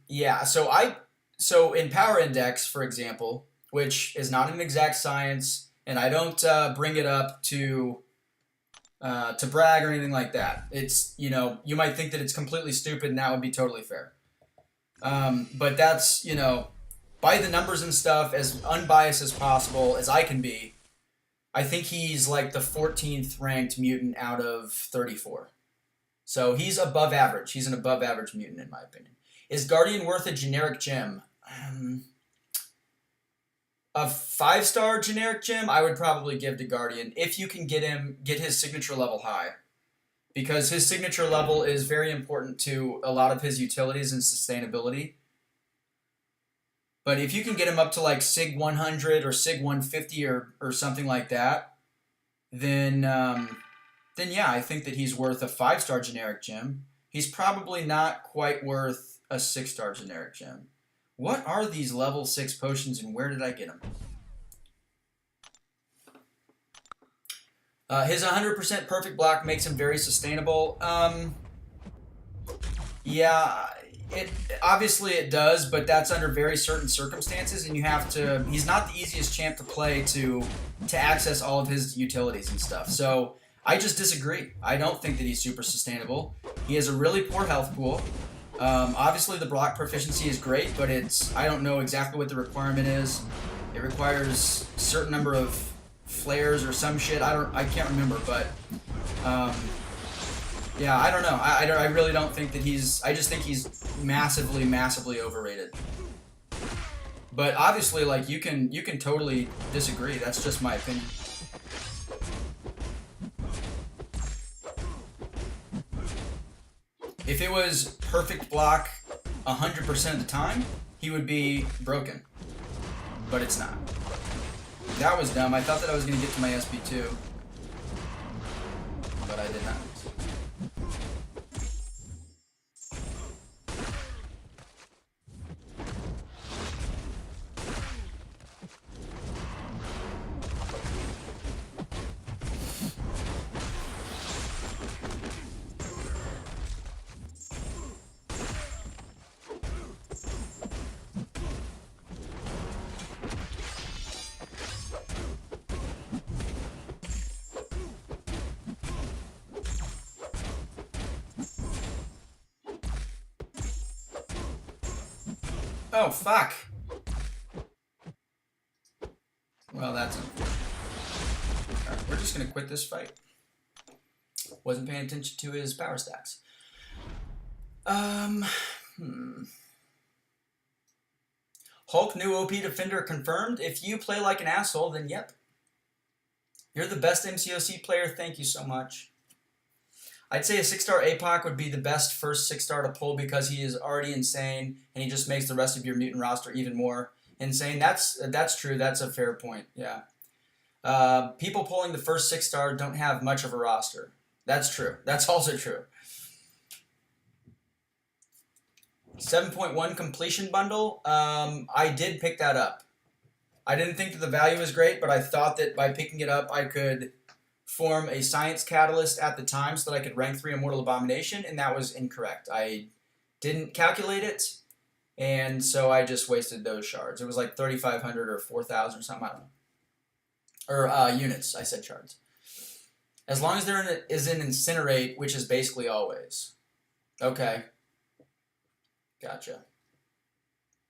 Yeah, so in Power Index, for example, which is not an exact science, and I don't bring it up to brag or anything like that. It's, you know, you might think that it's completely stupid, and that would be totally fair. But that's, you know, by the numbers and stuff, as unbiased as possible as I can be, I think he's like the 14th ranked mutant out of 34. So he's above average. He's an above average mutant in my opinion. Is Guardian worth a generic gem? A 5-star generic gem, I would probably give to Guardian if you can get his signature level high, because his signature level is very important to a lot of his utilities and sustainability. But if you can get him up to like Sig 100 or Sig 150 or something like that, then yeah, I think that he's worth a 5-star generic gem. He's probably not quite worth a 6-star generic gem. What are these level 6 potions and where did I get them? His 100% perfect block makes him very sustainable. Yeah, obviously it does, but that's under very certain circumstances, and you have to. He's not the easiest champ to play to access all of his utilities and stuff. So I just disagree. I don't think that he's super sustainable. He has a really poor health pool. Obviously the block proficiency is great, but I don't know exactly what the requirement is. It requires a certain number of flares or some shit. I can't remember, but yeah, I don't know. I really don't think that I just think he's massively overrated. But obviously, like, you can totally disagree. That's just my opinion. If it was perfect block 100% of the time, he would be broken. But it's not. That was dumb. I thought that I was going to get to my SP2. But I did not. Oh, fuck. Well, that's unfortunate. Alright, we're just going to quit this fight. Wasn't paying attention to his power stacks. Hulk new OP Defender confirmed. If you play like an asshole, then yep. You're the best MCOC player. Thank you so much. I'd say a 6-star APOC would be the best first 6-star to pull because he is already insane and he just makes the rest of your mutant roster even more insane. That's true. That's a fair point. Yeah. People pulling the first 6-star don't have much of a roster. That's true. That's also true. 7.1 completion bundle. I did pick that up. I didn't think that the value was great, but I thought that by picking it up, I could form a Science Catalyst at the time so that I could rank 3 Immortal Abomination, and that was incorrect. I didn't calculate it, and so I just wasted those shards. It was like 3,500 or 4,000 or something, I don't know. Or units, I said shards. As long as there is an Incinerate, which is basically always. Okay. Gotcha.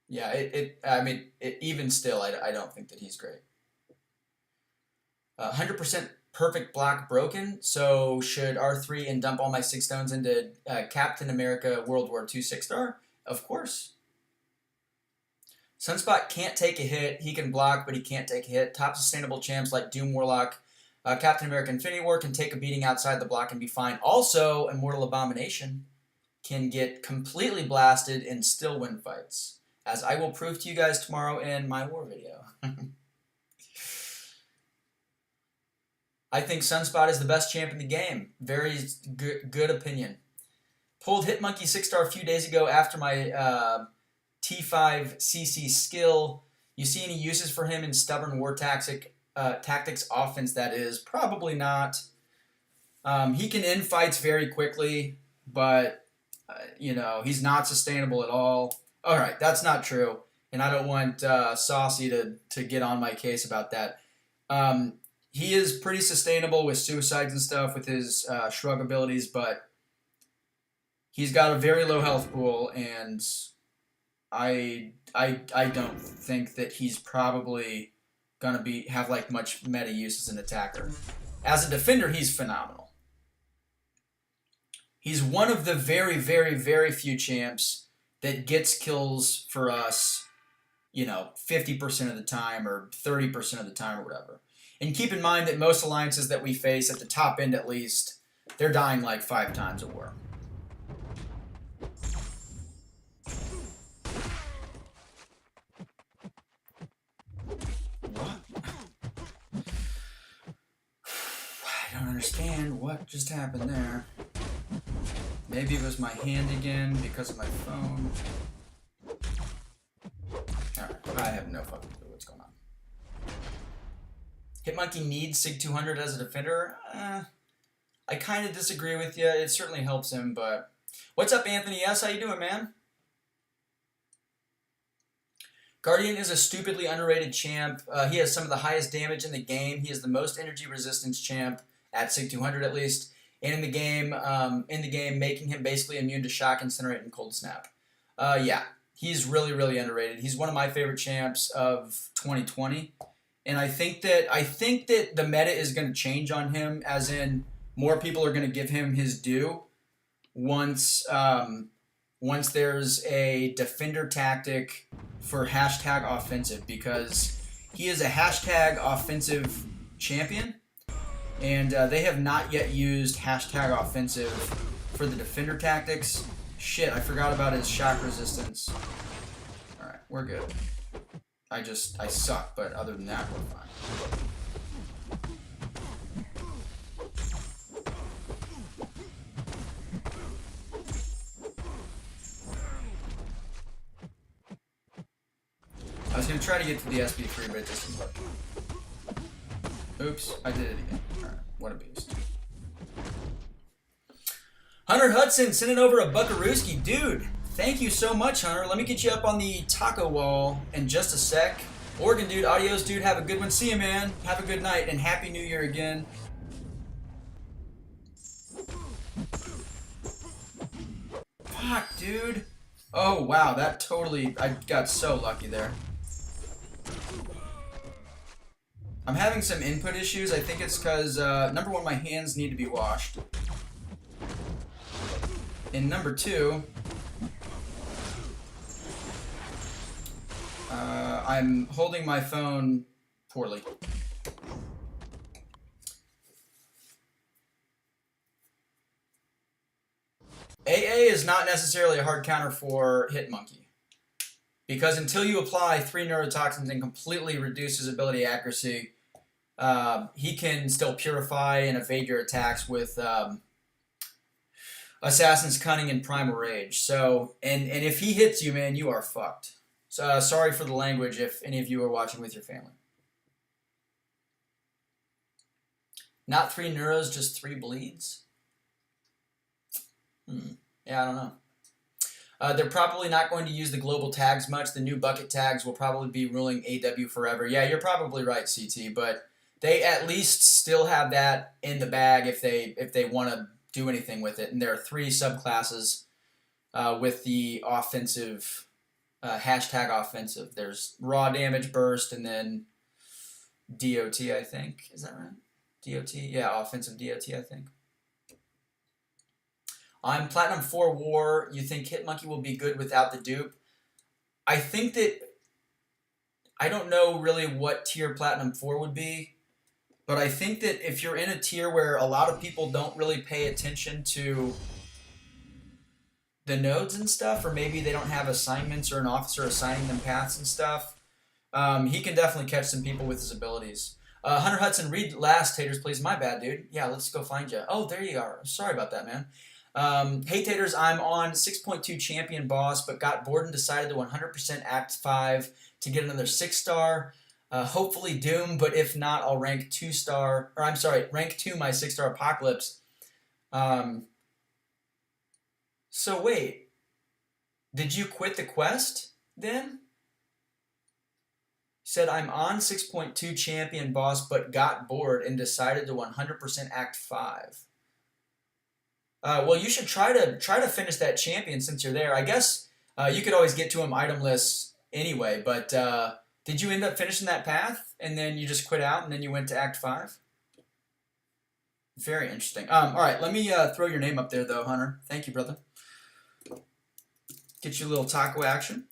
Yeah, I mean, even still, I don't think that he's great. 100% perfect block broken, so should R3 and dump all my 6 stones into Captain America World War II 6-star? Of course. Sunspot can't take a hit. He can block, but he can't take a hit. Top sustainable champs like Doom Warlock, Captain America Infinity War can take a beating outside the block and be fine. Also, Immortal Abomination can get completely blasted and still win fights, as I will prove to you guys tomorrow in my war video. I think Sunspot is the best champ in the game. Very good opinion. Pulled Hitmonkey 6-star a few days ago after my T5 CC skill. You see any uses for him in Stubborn War Tactics offense? That is probably not. He can end fights very quickly, but you know, he's not sustainable at all. All right, that's not true, and I don't want Saucy to get on my case about that. He is pretty sustainable with suicides and stuff with his shrug abilities, but he's got a very low health pool, and I don't think that he's probably gonna have like much meta use as an attacker. As a defender, he's phenomenal. He's one of the very, very, very few champs that gets kills for us, 50% of the time or 30% of the time or whatever. And keep in mind that most alliances that we face, at the top end at least, they're dying like 5 times a war. What? I don't understand what just happened there. Maybe it was my hand again because of my phone. Alright, I have no fucking clue what's going on. Hitmonkey needs Sig 200 as a defender? I kind of disagree with you. It certainly helps him, but... What's up, Anthony S? How you doing, man? Guardian is a stupidly underrated champ. He has some of the highest damage in the game. He is the most energy resistance champ, at Sig 200 at least, and in the game, making him basically immune to shock, incinerate, and cold snap. Yeah, he's really, really underrated. He's one of my favorite champs of 2020, and I think that the meta is going to change on him, as in more people are going to give him his due once there's a defender tactic for hashtag offensive, because he is a hashtag offensive champion. And they have not yet used hashtag offensive for the defender tactics. Shit, I forgot about his shock resistance. Alright, we're good. I suck, but other than that, we're fine. I was going to try to get to the SP3, but it doesn't work. Oops, I did it again. Alright, what a beast. Hunter Hudson sending over a buckarooski. Dude, thank you so much, Hunter. Let me get you up on the taco wall in just a sec. Oregon, dude. Adios, dude. Have a good one. See you, man. Have a good night, and Happy New Year again. Fuck, dude. Oh, wow. That totally... I got so lucky there. I'm having some input issues. I think it's because, number one, my hands need to be washed. And number two, I'm holding my phone poorly. AA is not necessarily a hard counter for Hitmonkey, because until you apply 3 neurotoxins and completely reduce his ability accuracy, he can still purify and evade your attacks with Assassin's Cunning and Primal Rage. So, and if he hits you, man, you are fucked. So, sorry for the language if any of you are watching with your family. Not 3 neuros, just 3 bleeds? Yeah, I don't know. They're probably not going to use the global tags much. The new bucket tags will probably be ruling AW forever. Yeah, you're probably right, CT, but they at least still have that in the bag if they want to do anything with it. And there are 3 subclasses with the offensive, hashtag offensive. There's raw damage burst and then DOT, I think. Is that right? DOT? Yeah, offensive DOT, I think. I'm Platinum 4 War. You think Hitmonkey will be good without the dupe? I think that... I don't know really what tier Platinum 4 would be, but I think that if you're in a tier where a lot of people don't really pay attention to the nodes and stuff, or maybe they don't have assignments or an officer assigning them paths and stuff, he can definitely catch some people with his abilities. Hunter Hudson, read last, Taters, please. My bad, dude. Yeah, let's go find you. Oh, there you are. Sorry about that, man. Hey Taters, I'm on 6.2 champion boss, but got bored and decided to 100% Act 5 to get another 6-star. Hopefully Doom, but if not, I'll rank 2-star, or I'm sorry, rank 2 my 6-star Apocalypse. So wait, did you quit the quest then? Said I'm on 6.2 champion boss, but got bored and decided to 100% Act 5. Well, you should try to finish that champion since you're there. I guess you could always get to him itemless anyway, but did you end up finishing that path and then you just quit out and then you went to Act 5? Very interesting. All right, let me throw your name up there, though, Hunter. Thank you, brother. Get you a little taco action.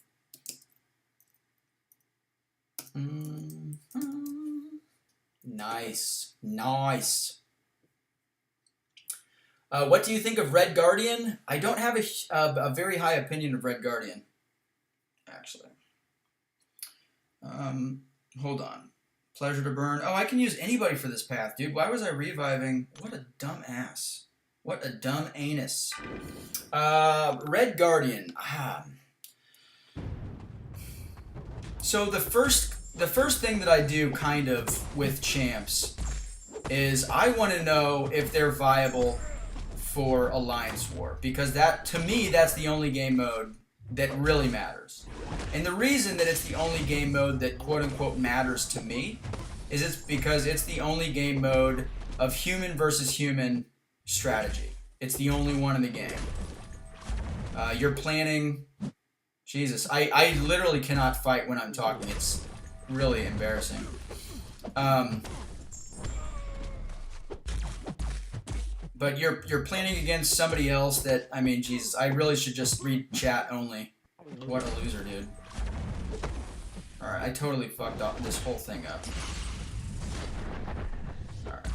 Nice. Nice. What do you think of Red Guardian? I don't have a very high opinion of Red Guardian, actually. Hold on. Pleasure to burn. Oh, I can use anybody for this path, dude. Why was I reviving? What a dumb ass. What a dumb anus. Red Guardian. So the first thing that I do kind of with champs is I want to know if they're viable for Alliance War, because that, to me, that's the only game mode that really matters. And the reason that it's the only game mode that quote-unquote matters to me is it's because it's the only game mode of human versus human strategy. It's the only one in the game. You're planning... Jesus, I literally cannot fight when I'm talking. It's really embarrassing. But you're planning against somebody else that, I mean, Jesus, I really should just read chat only. What a loser, dude. Alright, I totally fucked up this whole thing up. Alright.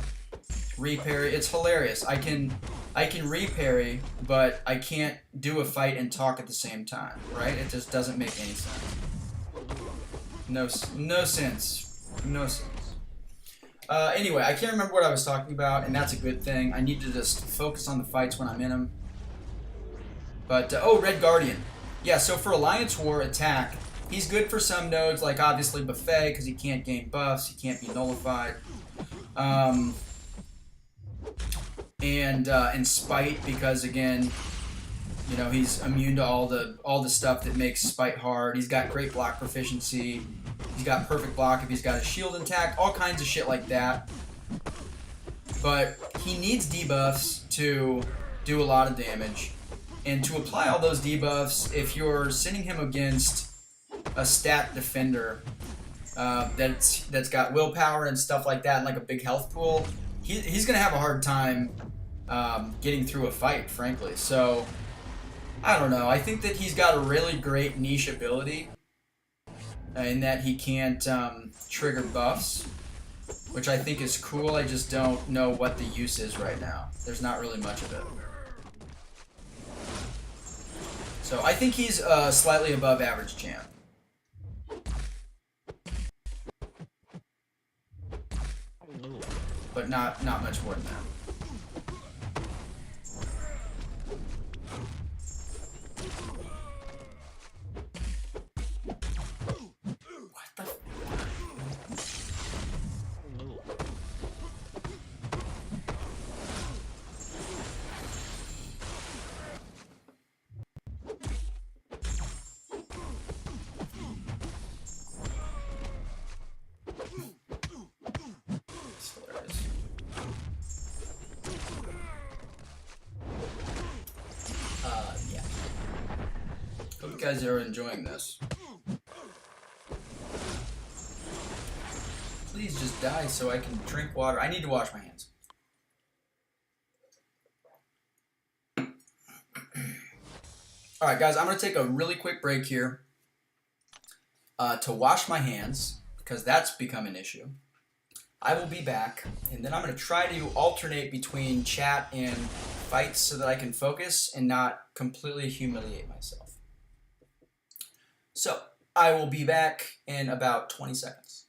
Reparry, it's hilarious. I can reparry, but I can't do a fight and talk at the same time, right? It just doesn't make any sense. No sense. No sense. Anyway, I can't remember what I was talking about, and that's a good thing. I need to just focus on the fights when I'm in them. But, oh, Red Guardian. Yeah, so for Alliance War attack, he's good for some nodes, like obviously Buffet, because he can't gain buffs, he can't be nullified. And Spite, because again, you know, he's immune to all the stuff that makes Spite hard. He's got great block proficiency. He's got perfect block if he's got his shield intact. All kinds of shit like that. But he needs debuffs to do a lot of damage. And to apply all those debuffs, if you're sending him against a stat defender that's got willpower and stuff like that, and like a big health pool, he's gonna have a hard time getting through a fight, frankly. So I don't know. I think that he's got a really great niche ability in that he can't trigger buffs, which I think is cool. I just don't know what the use is right now. There's not really much of it. So I think he's slightly above average champ. But not much more than that. Yeah. Hope you guys are enjoying this. Please just die so I can drink water. I need to wash my hands. Alright guys, I'm going to take a really quick break here to wash my hands, because that's become an issue. I will be back, and then I'm going to try to alternate between chat and fights so that I can focus and not completely humiliate myself. So, I will be back in about 20 seconds.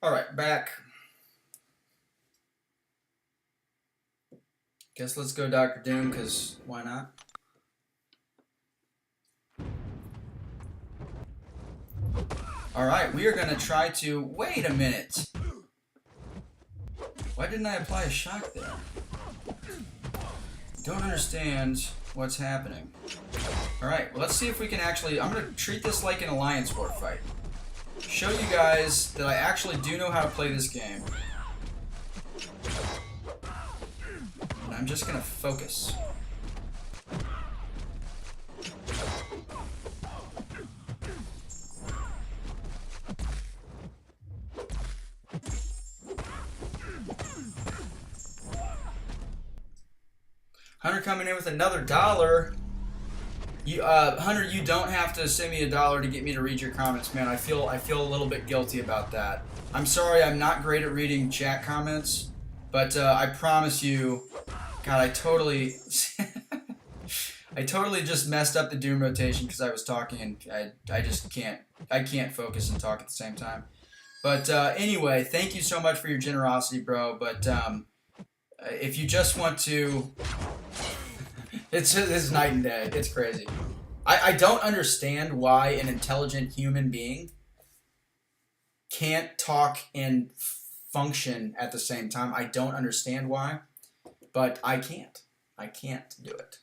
All right, back. Guess let's go Dr. Doom, because why not? All right, we are going to try to... Wait a minute. Why didn't I apply a shock there? Don't understand what's happening. All right, well, let's see if we can actually... I'm going to treat this like an Alliance War fight. Show you guys that I actually do know how to play this game. And I'm just going to focus. Hunter coming in with another $1. You, Hunter, you don't have to send me $1 to get me to read your comments, man. I feel a little bit guilty about that. I'm sorry, I'm not great at reading chat comments, but I promise you, God, I totally, I totally just messed up the Doom rotation because I was talking and I just can't focus and talk at the same time. But anyway, thank you so much for your generosity, bro. But if you just want to. It's night and day. It's crazy. I don't understand why an intelligent human being can't talk and function at the same time. I don't understand why, but I can't. I can't do it.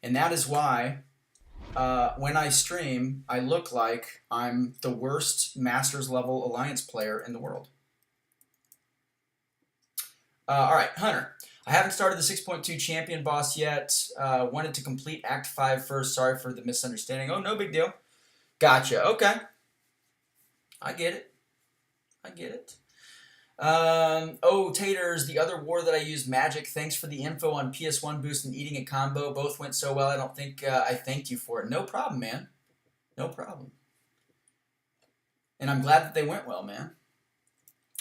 And that is why when I stream, I look like I'm the worst Masters level Alliance player in the world. All right, Hunter. I haven't started the 6.2 champion boss yet. Wanted to complete Act 5 first. Sorry for the misunderstanding. Oh, no big deal. Gotcha. Okay. I get it. I get it. Oh, Taters, the other war that I used, Magic. Thanks for the info on PS1 boost and eating a combo. Both went so well, I don't think I thanked you for it. No problem, man. No problem. And I'm glad that they went well, man.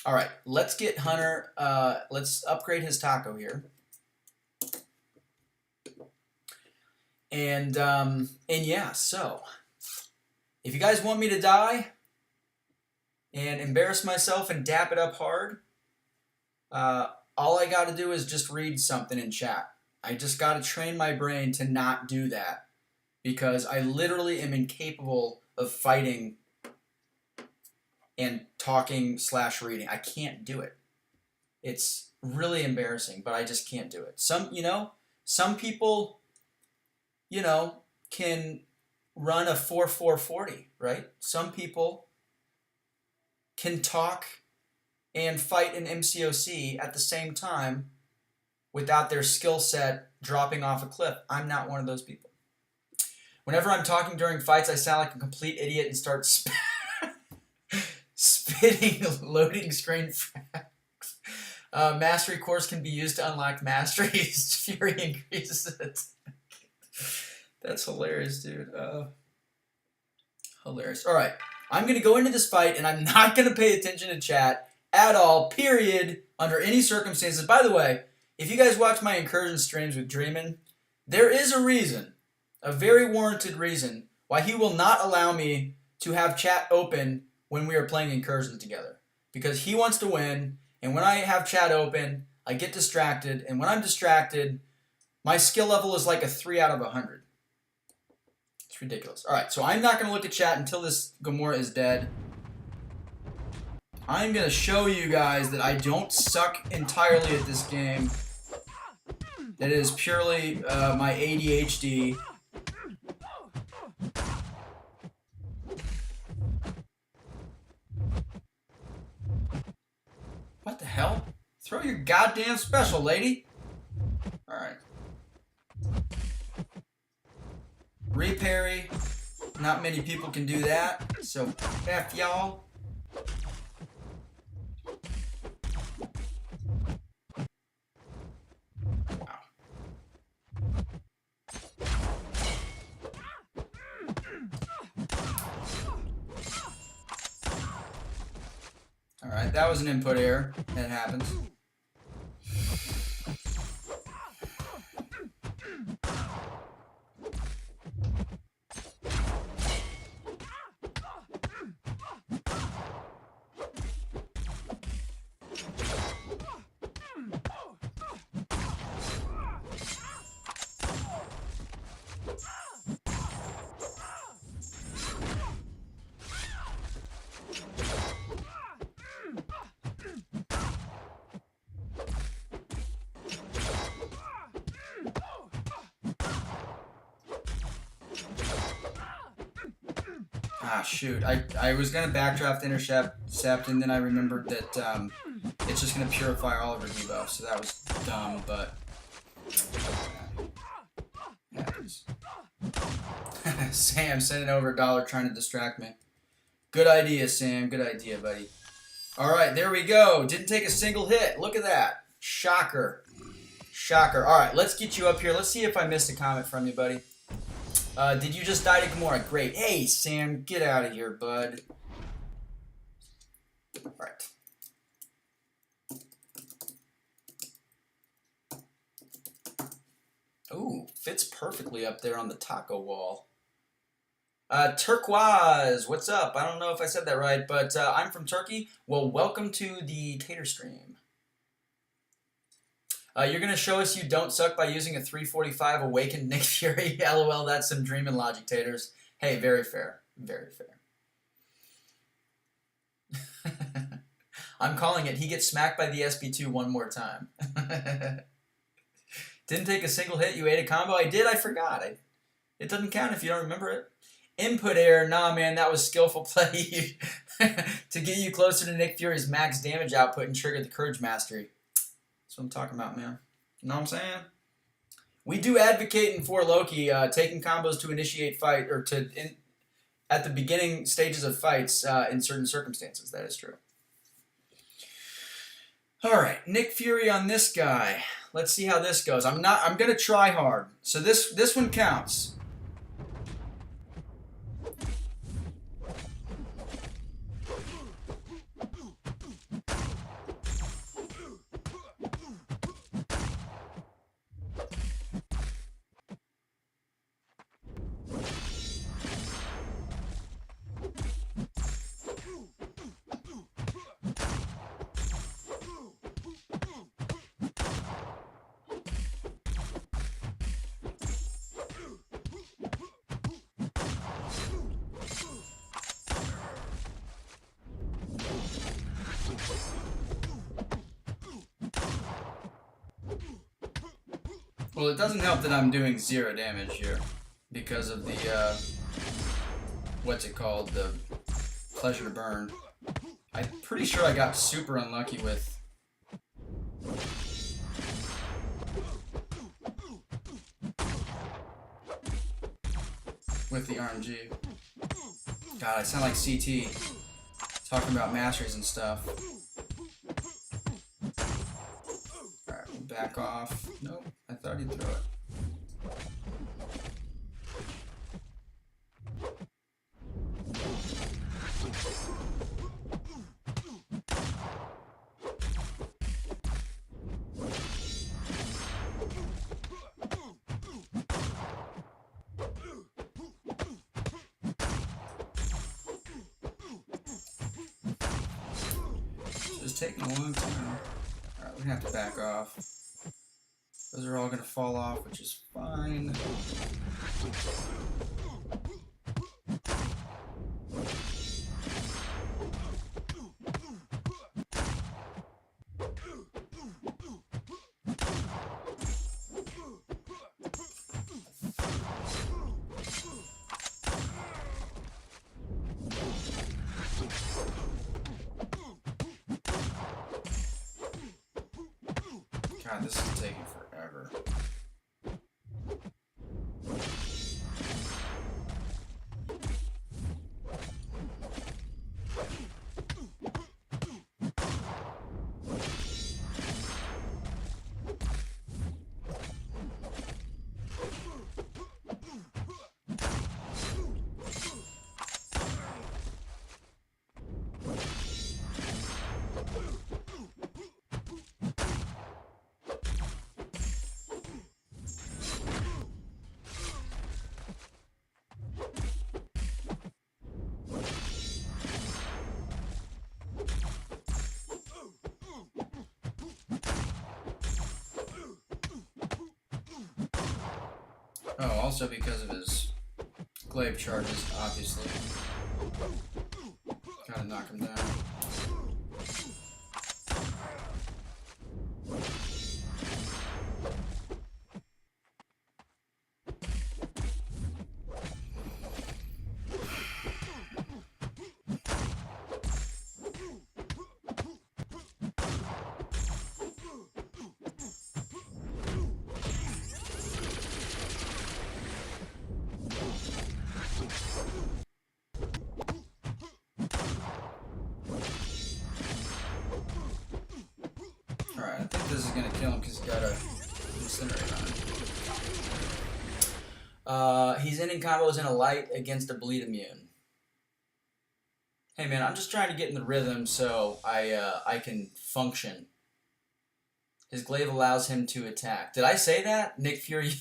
All right, let's get Hunter, let's upgrade his taco here. And yeah, so if you guys want me to die and embarrass myself and dap it up hard, all I got to do is just read something in chat. I just got to train my brain to not do that because I literally am incapable of fighting and talking / reading. I can't do it. It's really embarrassing, but I just can't do it. Some people, can run a 4-4-40, right? Some people can talk and fight an MCOC at the same time without their skill set dropping off a cliff. I'm not one of those people. Whenever I'm talking during fights, I sound like a complete idiot and start spitting loading screen frags. Mastery course can be used to unlock masteries. Fury increases. That's hilarious, dude. Hilarious. All right. I'm going to go into this fight, and I'm not going to pay attention to chat at all, period, under any circumstances. By the way, if you guys watch my incursion streams with Dreamin', there is a reason, a very warranted reason, why he will not allow me to have chat open when we are playing incursions together. Because he wants to win, and when I have chat open, I get distracted, and when I'm distracted, my skill level is like a 3 out of 100. It's ridiculous. Alright, so I'm not going to look at chat until this Gamora is dead. I'm going to show you guys that I don't suck entirely at this game. That it is purely my ADHD. What the hell? Throw your goddamn special, lady. Alright. Reparry. Not many people can do that. So, F y'all. Wow. Alright, that was an input error. That happens. Ah, shoot. I was going to backdraft intercept, and then I remembered that it's just going to purify all of her debuffs, so that was dumb, but... happens. Sam sending over $1 trying to distract me. Good idea, Sam. Good idea, buddy. Alright, there we go. Didn't take a single hit. Look at that. Shocker. Shocker. Alright, let's get you up here. Let's see if I missed a comment from you, buddy. Did you just die to Gamora? Great. Hey, Sam, get out of here, bud. Alright. Ooh, fits perfectly up there on the taco wall. Turquoise, what's up? I don't know if I said that right, but I'm from Turkey. Well, welcome to the Tater Stream. You're going to show us you don't suck by using a 345 Awakened Nick Fury. LOL, that's some dreaming logic, Taters. Hey, very fair. Very fair. I'm calling it. He gets smacked by the SB2 one more time. Didn't take a single hit. You ate a combo. I did. I forgot. It doesn't count if you don't remember it. Input error. Nah, man. That was skillful play to get you closer to Nick Fury's max damage output and trigger the Courage Mastery. That's what I'm talking about, man. You know what I'm saying? We do advocate for Loki taking combos to initiate fight or at the beginning stages of fights in certain circumstances. That is true. All right, Nick Fury on this guy. Let's see how this goes. I'm gonna try hard. So this one counts. Well, it doesn't help that I'm doing 0 damage here because of the, what's it called, the Pleasure to Burn. I'm pretty sure I got super unlucky with the RNG. God, I sound like CT talking about masteries and stuff. Alright, we'll back off. Nope, I thought he'd throw it. Taking a long time. Alright, we're gonna have to back off. Those are all gonna fall off, which is fine. God, this is taking forever. Oh, also because of his glaive charges, obviously. Gotta knock him down. think this is gonna kill him because he's got a incinerate on him. He's ending combos in a light against a bleed immune. Hey man, I'm just trying to get in the rhythm so I can function. His glaive allows him to attack. Did I say that? Nick Fury.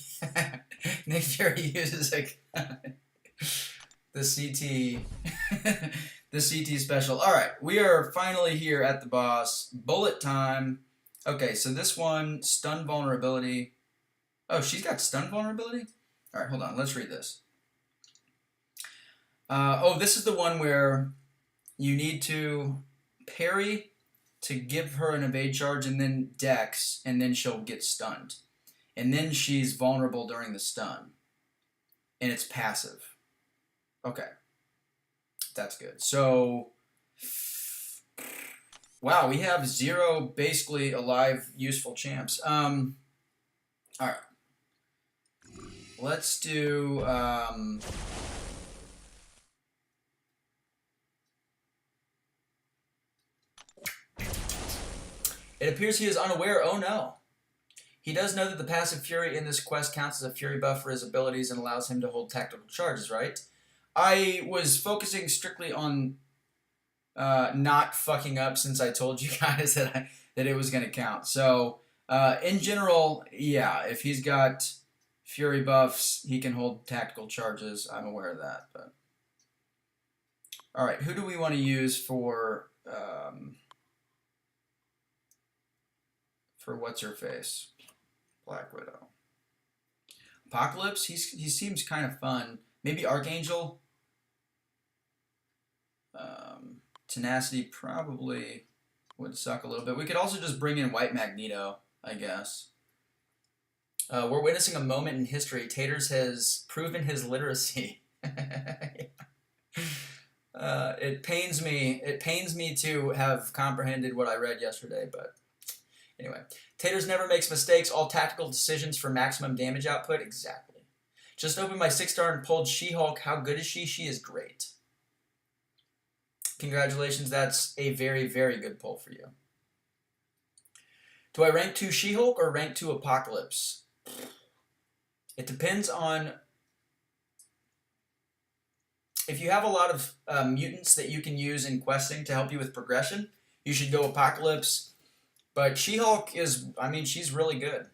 Nick Fury uses the CT. The CT special. All right, we are finally here at the boss. Bullet time. Okay, so this one, stun vulnerability. Oh, she's got stun vulnerability? All right, hold on. Let's read this. Oh, this is the one where you need to parry to give her an evade charge and then dex, and then she'll get stunned. And then she's vulnerable during the stun. And it's passive. Okay. That's good. So, wow, we have 0 basically alive useful champs. All right. Let's do, it appears he is unaware. Oh no. He does know that the passive Fury in this quest counts as a Fury buff for his abilities and allows him to hold tactical charges, right? I was focusing strictly on not fucking up since I told you guys that it was going to count. So, in general, yeah, if he's got Fury buffs, he can hold tactical charges. I'm aware of that. But all right, who do we want to use for what's her face? Black Widow. Apocalypse. He seems kind of fun. Maybe Archangel. Tenacity probably would suck a little bit. We could also just bring in White Magneto, I guess. We're witnessing a moment in history. Taters has proven his literacy. It pains me to have comprehended what I read yesterday, but anyway. Taters never makes mistakes. All tactical decisions for maximum damage output. Exactly. Just opened my 6-star and pulled She-Hulk. How good is she? She is great. Congratulations, that's a very, very good pull for you. Do I rank 2 She-Hulk or rank 2 Apocalypse? It depends on... If you have a lot of mutants that you can use in questing to help you with progression, you should go Apocalypse. But She-Hulk is, I mean, she's really good.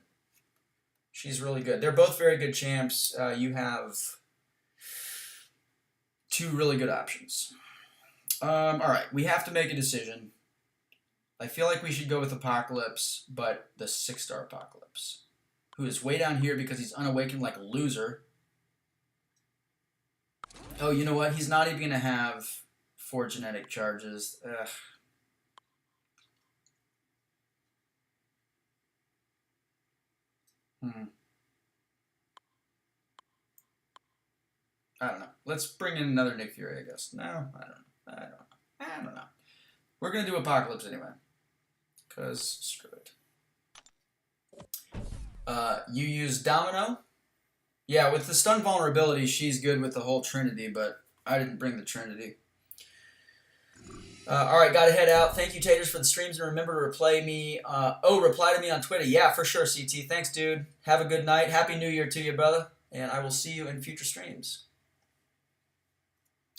She's really good. They're both very good champs. You have 2 really good options. All right, we have to make a decision. I feel like we should go with Apocalypse, but the 6-star Apocalypse, who is way down here because he's unawakened like a loser. Oh, you know what? He's not even going to have 4 genetic charges. Ugh. I don't know. Let's bring in another Nick Fury, I guess. No, I don't know. We're going to do Apocalypse anyway. Because screw it. You use Domino. Yeah, with the stun vulnerability, she's good with the whole Trinity, but I didn't bring the Trinity. Alright, gotta head out. Thank you, Taters, for the streams, and remember to reply to me on Twitter. Yeah, for sure, CT. Thanks, dude. Have a good night. Happy New Year to you, brother. And I will see you in future streams.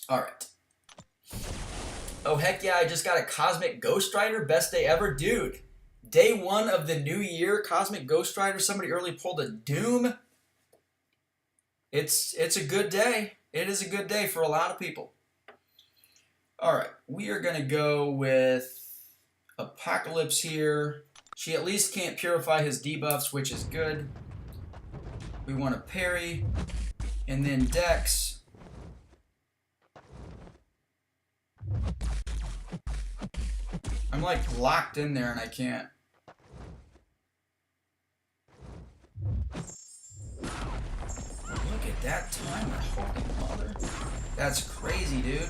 Alright. Oh, heck yeah, I just got a Cosmic Ghost Rider. Best day ever. Dude, day 1 of the new year, Cosmic Ghost Rider. Somebody early pulled a Doom. It's a good day. It is a good day for a lot of people. Alright, we are going to go with Apocalypse here. She at least can't purify his debuffs, which is good. We want to parry. And then Dex. I'm like locked in there and I can't. Look at that timer. Holy mother. That's crazy, dude.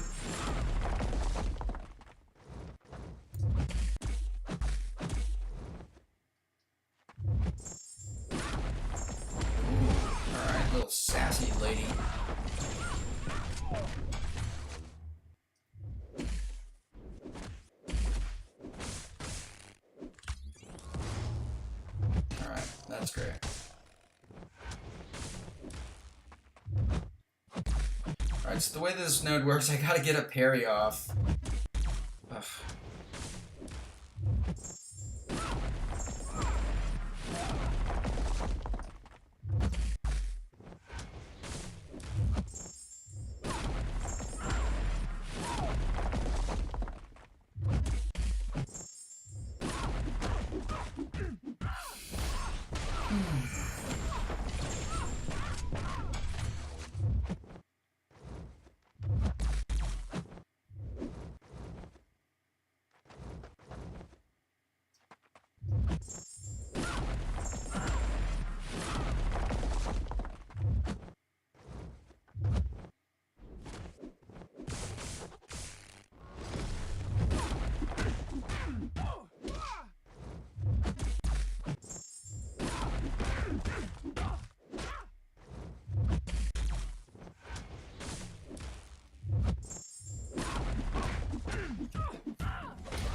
Alright, little sassy lady. That's great. Alright, so the way this node works, I gotta get a parry off. Ugh.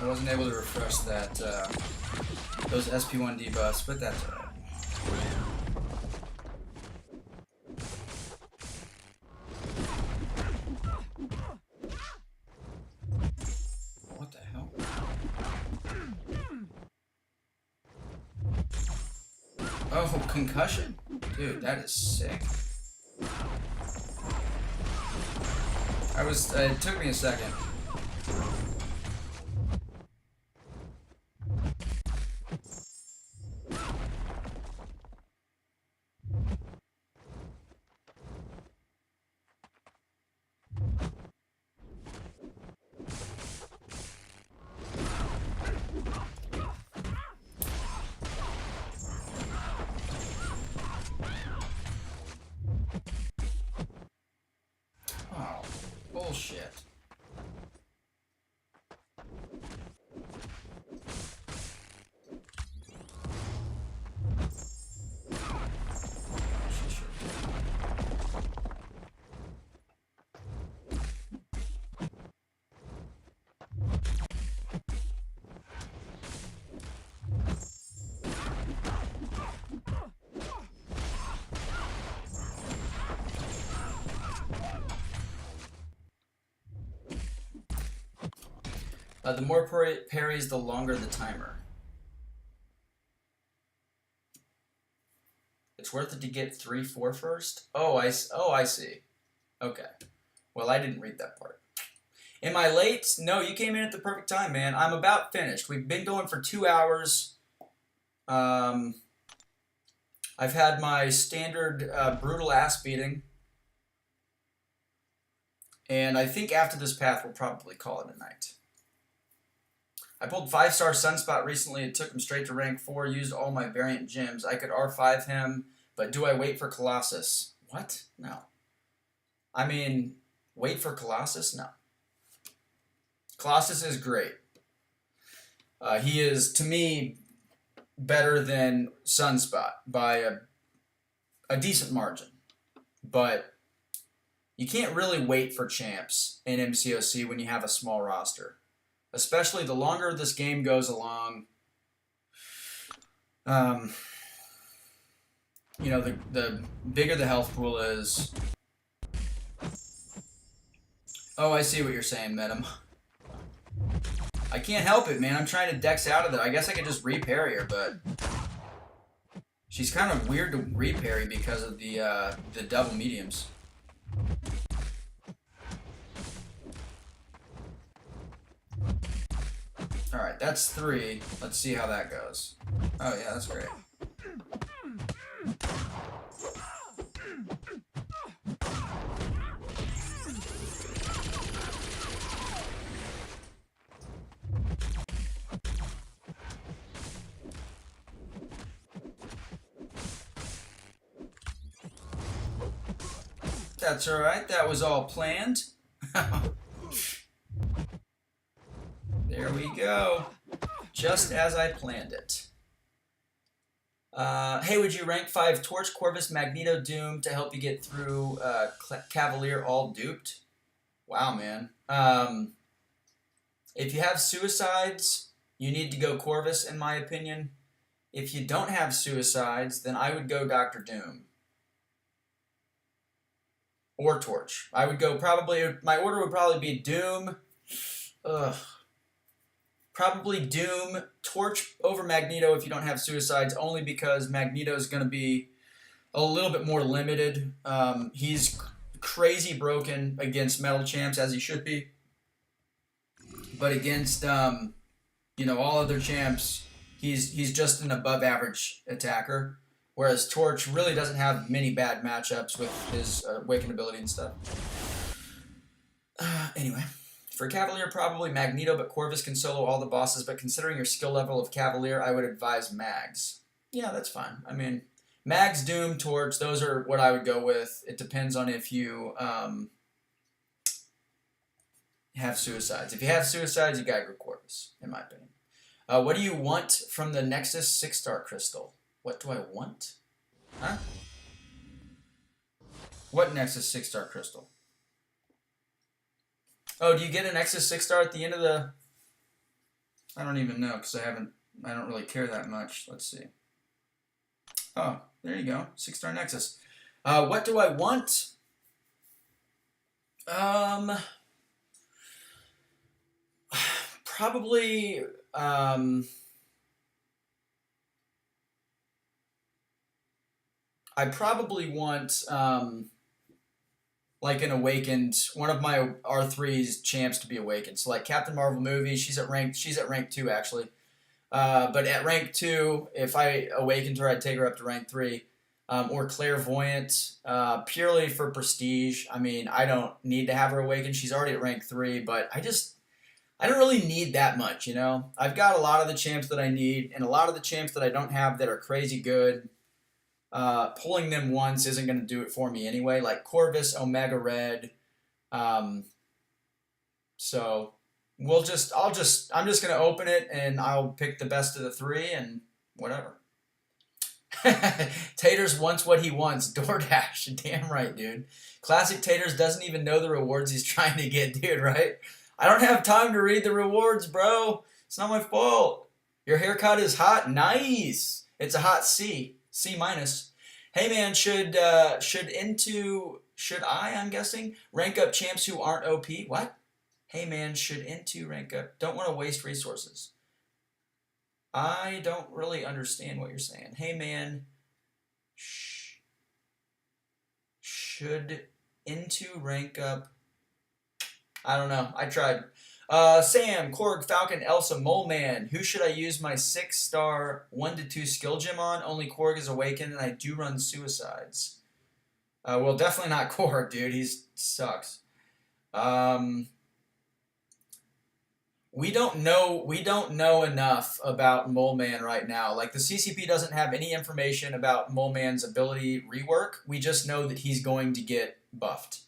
I wasn't able to refresh that those SP1 debuffs, but that's alright. What the hell? Oh, concussion? Dude, that is sick. It took me a second. Oh, bullshit. The more parries, the longer the timer. It's worth it to get 3-4 first? Oh, I see. Okay. Well, I didn't read that part. Am I late? No, you came in at the perfect time, man. I'm about finished. We've been going for 2 hours. I've had my standard brutal ass beating. And I think after this path, we'll probably call it a night. I pulled 5-star Sunspot recently. It took him straight to rank 4. Used all my variant gems. I could R5 him, but do I wait for Colossus? What? No. I mean, wait for Colossus? No. Colossus is great. He is, to me, better than Sunspot by a decent margin. But you can't really wait for champs in MCOC when you have a small roster. Especially the longer this game goes along, you know, the bigger the health pool is. Oh, I see what you're saying, Metam. I can't help it, man. I'm trying to dex out of it. I guess I could just re-parry her, but she's kind of weird to re-parry because of the double mediums. Alright, that's 3. Let's see how that goes. Oh yeah, that's great. That's alright, that was all planned. There we go. Just as I planned it. Hey, would you rank 5 Torch, Corvus, Magneto, Doom to help you get through Cavalier all duped? Wow, man. If you have suicides, you need to go Corvus, in my opinion. If you don't have suicides, then I would go Doctor Doom or Torch. I would go probably, my order would probably be Doom, ugh, probably Doom, Torch over Magneto if you don't have suicides, only because Magneto is going to be a little bit more limited. He's crazy broken against metal champs, as he should be, but against all other champs, he's just an above average attacker. Whereas Torch really doesn't have many bad matchups with his Awakened ability and stuff. Anyway, for Cavalier, probably Magneto, but Corvus can solo all the bosses. But considering your skill level of Cavalier, I would advise Mags. Yeah, that's fine. I mean, Mags, Doom, Torch, those are what I would go with. It depends on if you have suicides. If you have suicides, you gotta go Corvus, in my opinion. What do you want from the Nexus 6-star crystal? What do I want? Huh? What Nexus 6-star crystal? Oh, do you get a Nexus 6-star at the end of the... I don't even know, because I don't really care that much. Let's see. Oh, there you go. 6-star Nexus. What do I want? Probably... I probably want like an awakened, one of my R3's champs to be awakened. So like Captain Marvel movie, she's at rank 2 actually. But at rank 2, if I awakened her, I'd take her up to rank 3. Or Clairvoyant, purely for prestige. I mean, I don't need to have her awakened. She's already at rank 3, but I don't really need that much, you know? I've got a lot of the champs that I need, and a lot of the champs that I don't have that are crazy good. Pulling them once isn't going to do it for me anyway, like Corvus, Omega Red. So I'm just going to open it and I'll pick the best of the 3 and whatever. Taters wants what he wants. DoorDash. Damn right, dude. Classic Taters doesn't even know the rewards he's trying to get, dude, right? I don't have time to read the rewards, bro. It's not my fault. Your haircut is hot. Nice. It's a hot C. C minus. Hey man, should I'm guessing, rank up champs who aren't OP? What? Hey man, should into rank up? Don't want to waste resources. I don't really understand what you're saying. Hey man, should into rank up? I don't know. I tried. Sam, Korg, Falcon, Elsa, Mole Man. Who should I use my 6-star 1-2 skill gem on? Only Korg is awakened, and I do run suicides. Well, definitely not Korg, dude. He sucks. We don't know enough about Mole Man right now. Like, the CCP doesn't have any information about Mole Man's ability rework. We just know that he's going to get buffed.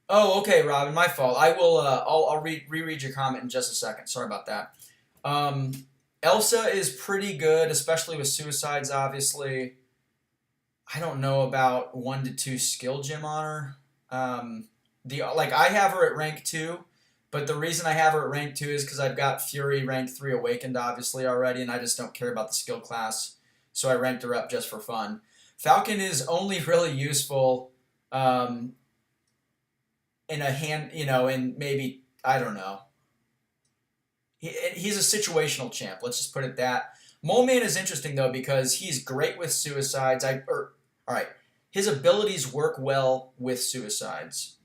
Oh, okay, Robin, my fault. I will. I'll reread your comment in just a second. Sorry about that. Elsa is pretty good, especially with suicides. Obviously, I don't know about 1-2 skill gem on her. I have her at rank 2, but the reason I have her at rank 2 is because I've got Fury rank 3 awakened obviously already, and I just don't care about the skill class, so I ranked her up just for fun. Falcon is only really useful. In a hand, and maybe, I don't know. He's a situational champ. Let's just put it that. Mole Man is interesting, though, because he's great with suicides. All right. His abilities work well with suicides.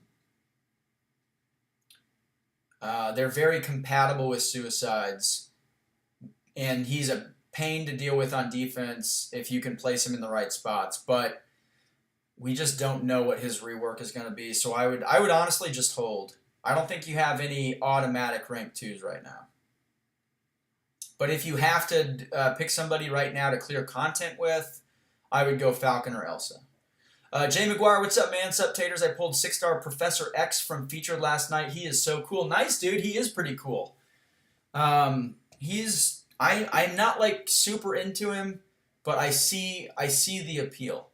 They're very compatible with suicides. And he's a pain to deal with on defense if you can place him in the right spots. But we just don't know what his rework is going to be, so I would honestly just hold. I don't think you have any automatic rank 2s right now. But if you have to pick somebody right now to clear content with, I would go Falcon or Elsa. Jay McGuire, what's up, man? What's up, Taters? I pulled 6-star Professor X from Featured last night. He is so cool. Nice, dude. He is pretty cool. I'm not like super into him, but I see the appeal.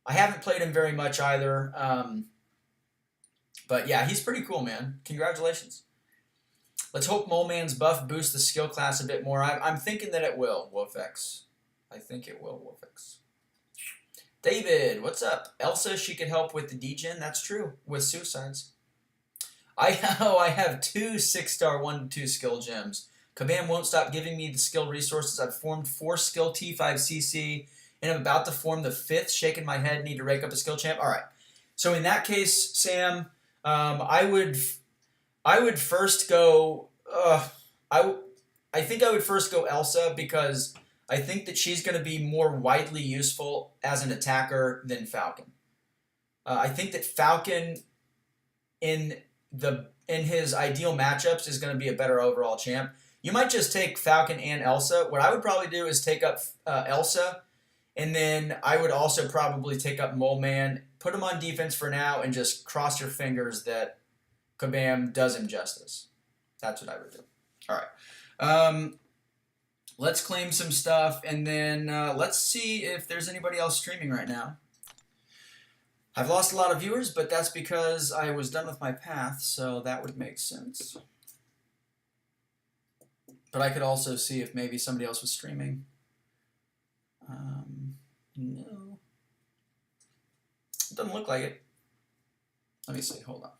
I haven't played him very much either, but yeah, he's pretty cool, man. Congratulations. Let's hope Mole Man's buff boosts the skill class a bit more. I'm thinking that it will, Wolfex. I think it will, Wolfex. David, what's up? Elsa, she could help with the degen. That's true, with suicides. I have 2 6-star 1-2 skill gems. Kabam won't stop giving me the skill resources. I've formed 4 skill T5CC, and I'm about to form the 5th. Shaking my head, need to rake up a skill champ. All right. So in that case, Sam, I would first go. I think I would first go Elsa because I think that she's going to be more widely useful as an attacker than Falcon. I think that Falcon in his ideal matchups is going to be a better overall champ. You might just take Falcon and Elsa. What I would probably do is take up Elsa, and then I would also probably take up Mole Man, put him on defense for now, and just cross your fingers that Kabam does him justice. That's what I would do. All right. Let's claim some stuff, and then let's see if there's anybody else streaming right now. I've lost a lot of viewers, but that's because I was done with my path, so that would make sense. But I could also see if maybe somebody else was streaming. No. It doesn't look like it. Let me see. Hold on.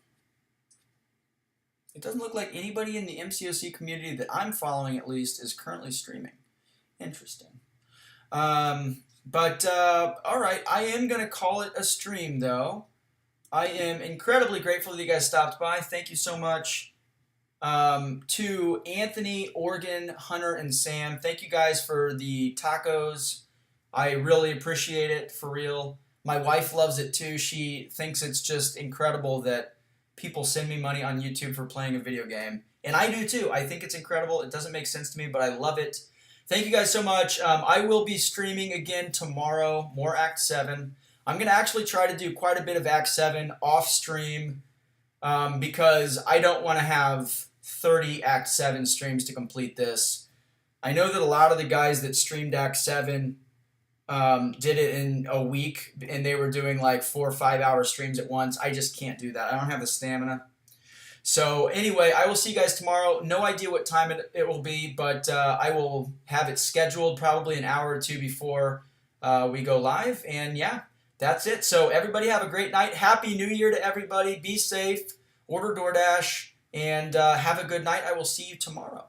It doesn't look like anybody in the MCOC community that I'm following, at least, is currently streaming. Interesting. But all right, I am going to call it a stream, though. I am incredibly grateful that you guys stopped by. Thank you so much to Anthony, Oregon, Hunter, and Sam. Thank you guys for the tacos. I really appreciate it, for real. My wife loves it, too. She thinks it's just incredible that people send me money on YouTube for playing a video game. And I do, too. I think it's incredible. It doesn't make sense to me, but I love it. Thank you guys so much. I will be streaming again tomorrow, more Act 7. I'm going to actually try to do quite a bit of Act 7 off stream because I don't want to have 30 Act 7 streams to complete this. I know that a lot of the guys that streamed Act 7 did it in a week, and they were doing like 4 or 5 hour streams at once. I just can't do that. I don't have the stamina. So anyway, I will see you guys tomorrow. No idea what time it will be, but I will have it scheduled probably an hour or two before we go live. And yeah, that's it. So everybody have a great night. Happy New Year to everybody. Be safe. Order DoorDash. And have a good night. I will see you tomorrow.